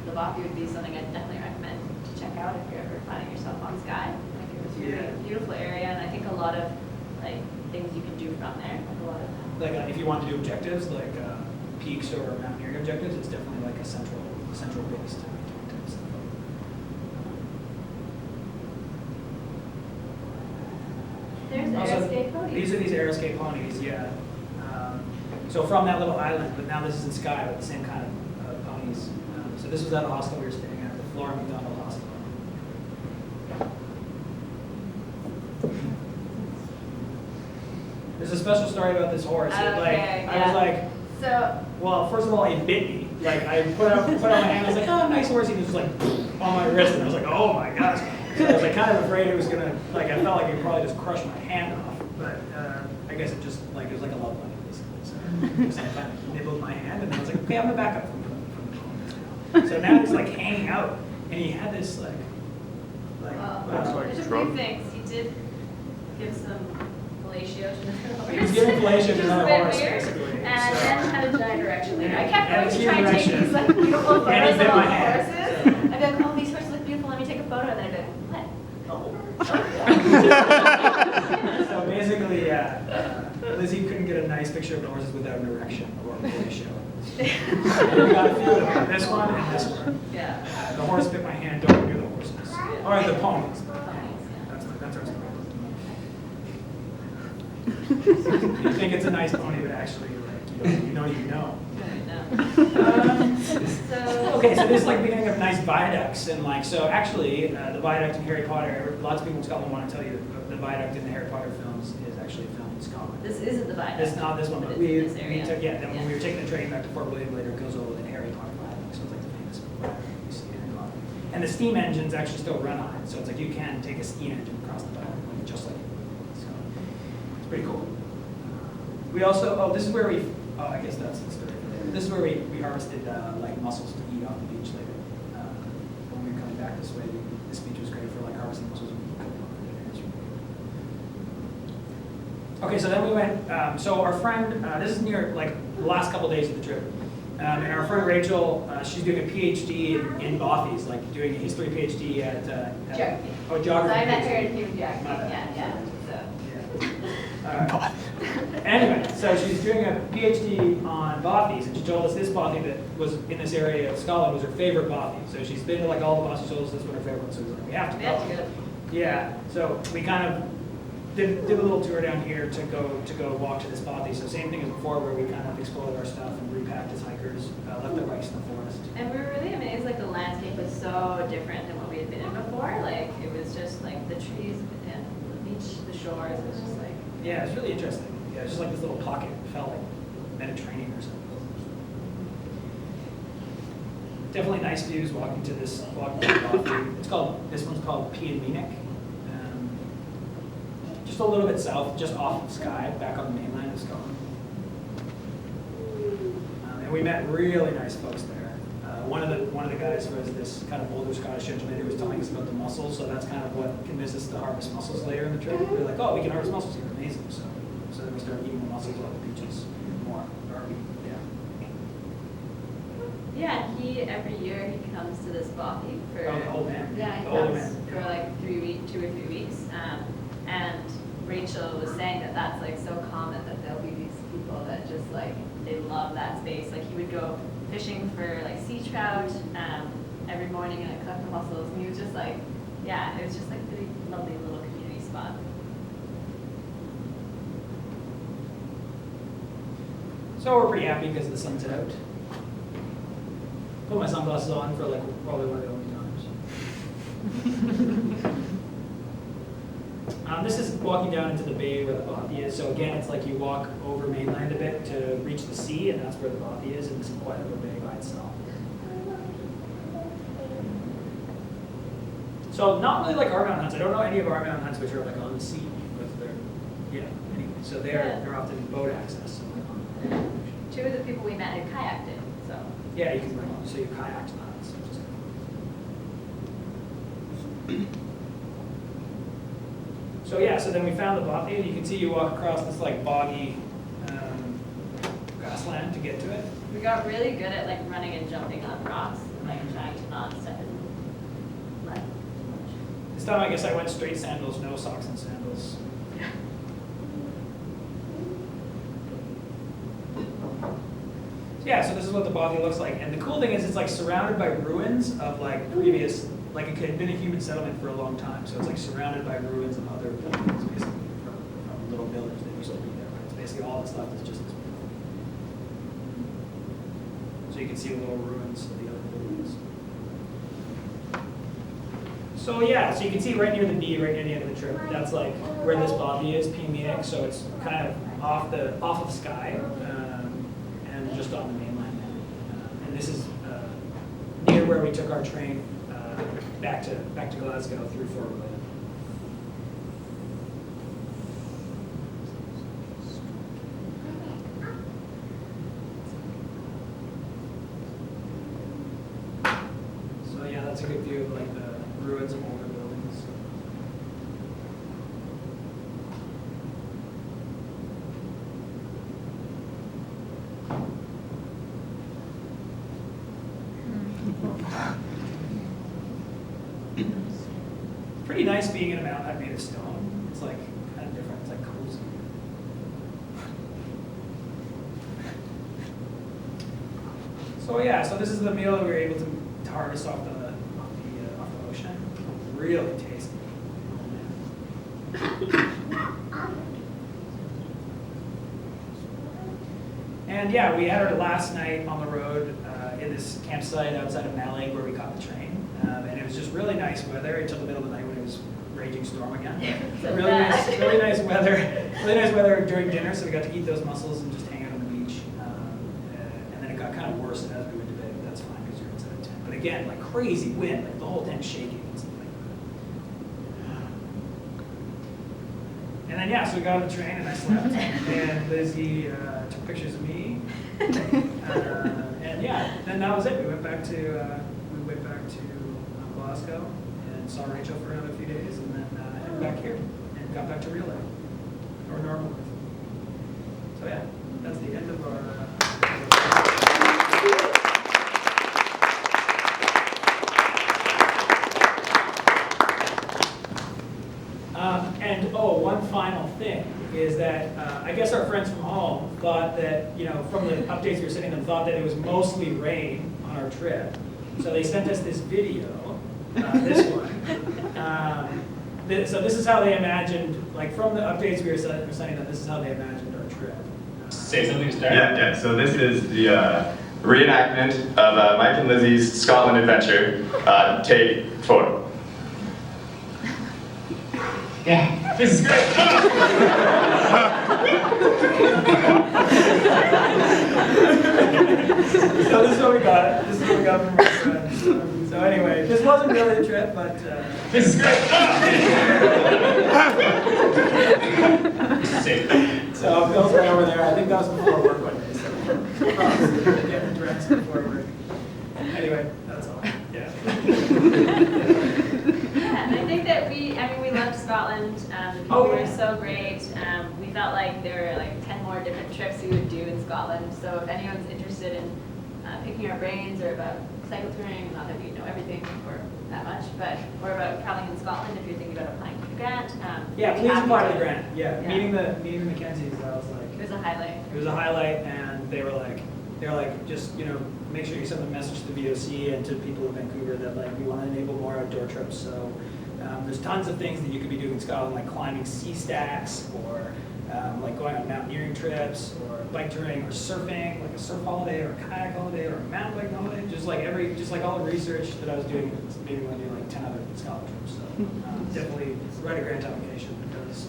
the Bothy would be something I'd definitely recommend to check out if you're ever finding yourself on Skye. Like it was a really Yeah. beautiful area, and I think a lot of like things you can do from there. Like a lot of Like if you want to do objectives, like peaks or mountaineering objectives, it's definitely like a central base type stuff. There's Also, Aeroscape ponies. These are these Aeroscape ponies, yeah. So from that little island, but now this is in Skye, but the same kind of ponies. So this was at a hostel we were staying at, the Flora McDonald Hostel. There's a special story about this horse. Okay, I was yeah. like, So well, first of all, it bit me. Like I put out my hand, I was like, oh, nice horse. He was just like on my wrist, and I was like, oh my gosh. So I was like kind of afraid it was gonna, like I felt like it would probably just crush my hand off. But I guess it just like it was like a love bunny basically. So it just kind of nibbled my hand, and I was like, okay, I'm gonna back up from the ponies now. So now he's like hanging out, and he had this like well, Looks like there's a Trump. few things. He did give some fellatio to the horse. He was giving fellatio to Which is another a bit horse, weird. basically, And so- then had a giant erection later. I And- kept and going a to huge try and take erection. these like beautiful And he photos of bit all my the hand. horses. I'd be like, oh, these horses look beautiful. Let me take a photo. And then I'd be like, what? So basically, Lizzy couldn't get a nice picture of the horses without an erection or a fellatio. We got a few of them. This one and this one. Yeah. The horse bit my hand. Don't near the horses. Or the ponies. Ponies, That's our story. You think it's a nice pony, but actually, like you know. yeah. So, Okay, so this is like the beginning of nice viaducts, and like so. Actually, the viaduct in Harry Potter. Lots of people in Scotland want to tell you that the viaduct in the Harry Potter films is actually filmed in Scotland. this isn't the viaduct. It's not this one, but It's we in this area. took then when we were taking the train back to Fort William later, it goes over the Harry Potter viaduct, so it's like the famous viaduct you see in Scotland. And the steam engines actually still run on it, so it's like you can take a steam engine across the viaduct, like, just like so it's pretty cool. We also this is where we I guess that's the story for later. This is where we harvested like mussels to eat on the beach later. When we were coming back this way, this beach was great for like harvesting mussels. Okay, so then we went, so our friend, this is near, like, the last couple days of the trip. And our friend Rachel, she's doing a PhD in bothies, like doing a history PhD at Geography. Oh, So geography. I met her in human geography, My bad. yeah, so. Alright. Anyway, so she's doing a PhD on bothies, and she told us this bothy that was in this area of Scotland was her favorite bothy. So she's been to like all the bothies, she told us this one her favorite one, so we was like, we have to We have to go. go. Yeah, so we kind of did a little tour down here to go walk to this bothy. So same thing as before, where we kind of explored our stuff and repacked as hikers, left our bikes in the forest. And we were really amazed, like the landscape was so different than what we had been in before. Like it was just like the trees and the beach, the shores, it was just like. Yeah, it's really interesting. Yeah, it's just like this little pocket. It felt like Mediterranean or something. Definitely nice views walking to this bothy. This one's called Peat. Just a little bit south, just off of Skye, back on the mainland of Scotland. And we met really nice folks there. One of the guys was this kind of older Scottish gentleman who was telling us about the mussels, so that's kind of what convinced us to harvest mussels later in the trip. We were like, oh, we can harvest mussels here, amazing. So then we started eating the mussels on the beaches more. Yeah, and he, every year, he comes to this bothy for. Oh, the old man. Yeah, he The older comes man. for like 2 or 3 weeks. And Rachel was saying that that's like so common that there'll be these people that just like, they love that space. Like he would go fishing for like sea trout every morning and collect the mussels. And he was just like, yeah, it was just like a really lovely little community spot. So we're pretty happy because the sun's out. Put my sunglasses on for like probably one of the only times. This is walking down into the bay where the bothy is. So again, it's like you walk over mainland a bit to reach the sea, and that's where the bothy is, and it's quite a bay by itself. So not really like our mountain hunts. I don't know any of our mountain hunts which are like on the sea with their, anyway. So they're often boat access. So like on the ocean. 2 of the people we met had kayaked in, so. Yeah, you can so you kayak to that. So So yeah, so then we found the bothy, and you can see you walk across this like boggy grassland to get to it. We got really good at like running and jumping on rocks, and like trying to not step in mud. This time I guess I went straight sandals, no socks and sandals. Yeah, so this is what the bothy looks like. And the cool thing is it's like surrounded by ruins of like previous, like it had been a human settlement for a long time. So it's like surrounded by ruins of other buildings, basically, from a little village that used to be there. But it's basically all the stuff that's just this beautiful. So you can see the little ruins of the other buildings. So yeah, so you can see right near the knee, right near the end of the trip, that's like where this bothy is, Peat. So it's kind of off of Skye. And just on the mainland. And this is near where we took our train back to Glasgow through Fort William. So yeah, that's a good view of like the ruins of older buildings. Pretty nice being in a mountain hut made of stone. It's like kind of different. It's like cozy. So yeah, so this is the meal that we were able to harvest off the ocean. Really tasty. And yeah, we had our last night on the road in this campsite outside of Malling where we caught the train. And it was just really nice weather until the middle of the night when it was raging storm again. So really bad. nice weather during dinner, so we got to eat those mussels and just hang out on the beach. And then it got kind of worse as we went to bed, but that's fine because you're inside a tent. But again, like crazy wind, like the whole tent shaking and stuff like that. And then yeah, so we got on the train and I slept, and Lizzy took pictures of me. And yeah, then that was it. We went back to Glasgow and saw Rachel for another few days, and then headed back here and got back to real life or normal life. So yeah, that's the end of our. final thing is that I guess our friends from home thought that, from the updates we were sending them, thought that it was mostly rain on our trip. So they sent us this video, this one. So this is how they imagined, like from the updates we were sending them, this is how they imagined our trip. Say something to start. Yeah. So this is the reenactment of Mike and Lizzy's Scotland adventure. Take 4. Yeah, this is great. So this is what we got. This is what we got from our friends. So anyway, this wasn't really a trip, but This is great. Safe. so Bill's right over there. I think that was before work one day. So getting dressed before work. Anyway, that's all. Yeah. Yeah, and I think that we loved Scotland. The people Oh, were yeah. so great. We felt like there were like 10 more different trips we would do in Scotland. So if anyone's interested in picking our brains or about cycle touring, not that we know everything or that much, but or about traveling in Scotland, if you're thinking about applying for the grant. Yeah, we'd be please happy apply to to- the grant. Yeah, Yeah. meeting the Mackenzies, I was like, It was a highlight. it was a highlight, and they were like, just make sure you send a message to the VOC and to people in Vancouver that like we want to enable more outdoor trips. So there's tons of things that you could be doing in Scotland, like climbing sea stacks, or like going on mountaineering trips, or bike touring, or surfing, like a surf holiday, or a kayak holiday, or a mountain bike holiday. Just like all the research that I was doing, maybe want to do like 10 other Scotland trips. So definitely write a grant application because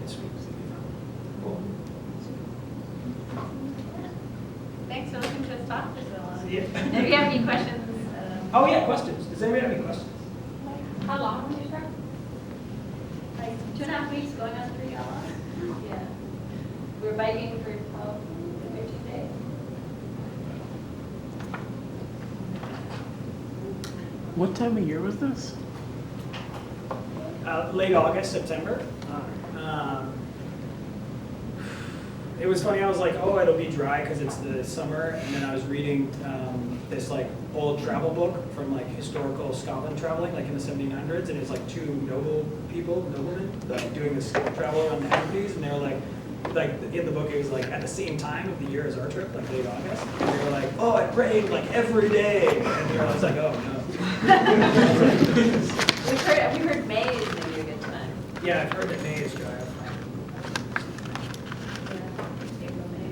it's sweet. Cool. Thanks for listening to us talk for so long. See ya. And if you have any questions, Oh yeah, questions. Does anybody have any questions? how long was your trip? Like 2.5 weeks, going on 3 hours. Yeah. We were biking for 12 to 13 days. What time of year was this? Late August, September. It was funny. I was like, oh, it'll be dry because it's the summer, and then I was reading this like old travel book from like historical Scotland traveling, like in the 1700s, and it's like 2 noblemen, like doing this travel around the Hebrides, and they were like in the book it was like at the same time of the year as our trip, like late August, and they were like, oh, it rained like every day, and I was like, oh no. We heard May is maybe a good time. Yeah, I've heard that May is dry. Yeah, April, May.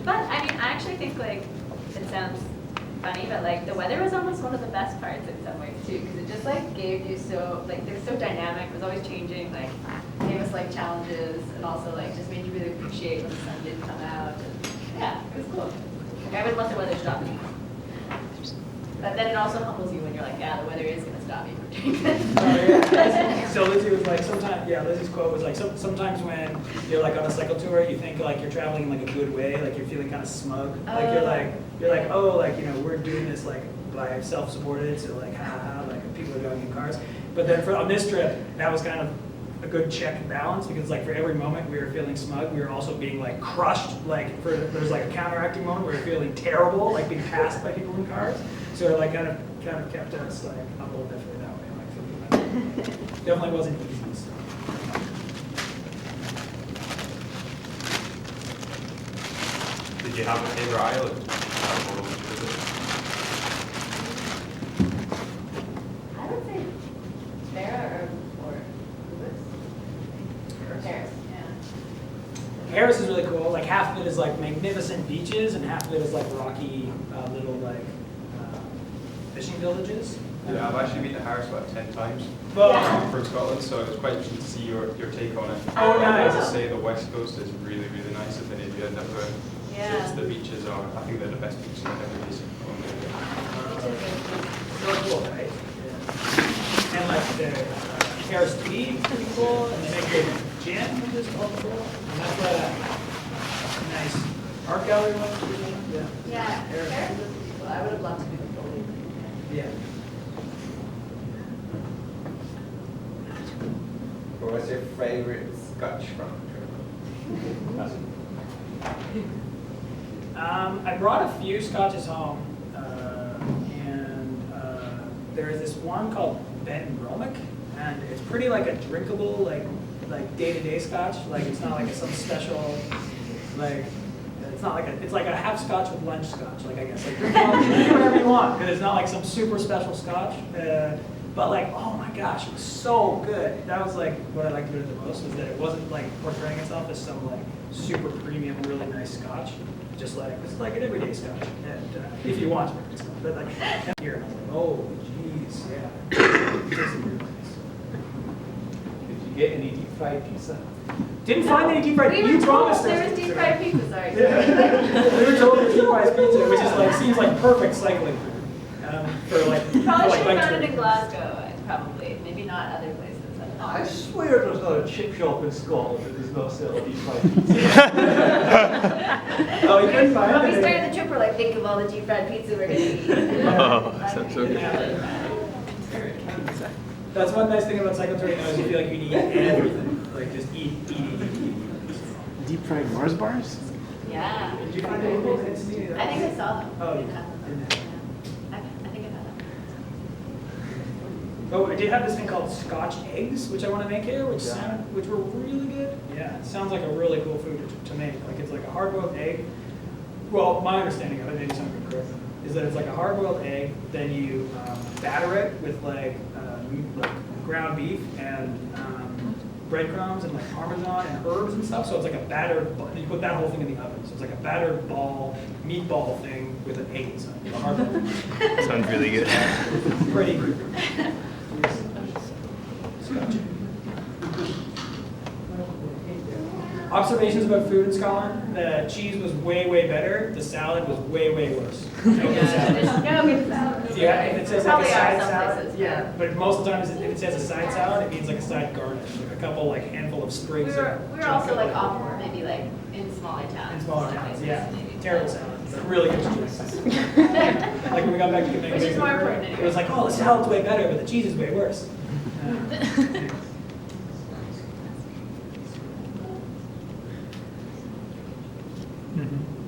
But I mean, I actually think like it sounds funny, but like the weather was almost one of the best parts in some ways too, because it just like gave you so like they're so dynamic. It was always changing. Like gave us like challenges, and also like just made you really appreciate when the sun did come out. And, yeah, it was cool. Like, I would let the weather stop me. But then it also humbles you when you're like, yeah, the weather is going to stop me from doing this. So Lizzy was like, Lizzy's quote was like, sometimes when you're like on a cycle tour, you think like you're traveling in like a good way, like you're feeling kind of smug. Like you're like, oh, like, we're doing this like by self-supported, so like, like people are going in cars. But then on this trip, that was kind of a good check and balance, because like for every moment we were feeling smug, we were also being like crushed, like there's like a counteracting moment where we're feeling terrible, like being passed by people in cars. So it like kind of kept us like humble definitely that way. Like thinking about it. Definitely wasn't easy. So. Did you have a favorite island? I would say Vera or Lewis. Or Paris, yeah. Paris is really cool. Like half of it is like magnificent beaches, and half of it is like rocky little like fishing villages. Yeah, I've actually been to Harris about 10 times. But, From Scotland, so it was quite interesting to see your take on it. Oh, nice. As I say, the west coast is really, really nice if any of you end up going. Yeah. The beaches are, I think they're the best beaches I've ever been so cool, right? Yeah. And like the Paris tea is pretty cool, and they make good gin, which is also cool. And that's where that nice art gallery was. Yeah. Yeah, Paris. Paris was beautiful. I would have loved to be the Foley. Yeah. What was your favorite Scotch from I brought a few scotches home, and there is this one called Ben Romick. and it's pretty like a drinkable, like day-to-day scotch. Like it's not like some special, like it's not like it's like a half scotch with lunch scotch. Like I guess like drink whatever you want because it's not like some super special scotch. But like, oh my gosh, it was so good. That was like what I liked about it the most was that it wasn't like portraying itself as some like super premium, really nice scotch. Just like it's like an everyday scotch, and if you want to, it's but like here, and I was like, oh geez, yeah. It tasted really nice. Did you get any deep fried pizza? Didn't find any deep fried. We were You told promised there us was deep pizza, fried right? pizza, sorry. We were told there was deep fried pizza, which is like seems like perfect cycling for like Probably for, like should bike have found it in touring. Glasgow, probably. Maybe not other places. I swear there's not a chip shop in Scotland that does not sell deep fried pizza. Oh, you couldn't find When we it. started the trip, we're like, think of all the deep fried pizza we're gonna eat. Oh, that sounds so good. That's one nice thing about cycle touring now is you feel like you can eat everything. Like just eat. Deep fried Mars bars? Yeah. Did you find anything interesting? I think I saw them. Oh, you Yeah. didn't. I think I had them. Oh, I did have this thing called Scotch eggs, which I want to make here, which were really good. Yeah, it sounds like a really cool food to make. Like it's like a hard-boiled egg. Well, my understanding of it, maybe something incorrect, is that it's like a hard-boiled egg. Then you batter it with like ground beef and breadcrumbs and like Parmesan and herbs and stuff. So it's like a battered. You put that whole thing in the oven. So it's like a battered ball meatball thing with an egg inside. A hard-boiled. Sounds really good. Pretty good. Scotch. Observations about food in Scotland: the cheese was way, way better. The salad was way, way worse. No good salad. No good salad. Yeah, if it says like a Probably are side some salad, places, yeah. But most of the time, if it says a side salad, it means like a side garnish, like a couple, like handful of We sprigs. were of also like chocolate. off, maybe like in smaller towns. In smaller some towns, places, yeah. maybe. Terrible salad, but really good cheese. Like when we got back to Quebec, Which is more important it was like, oh, the salad's way better, but the cheese is way worse. Mm-hmm.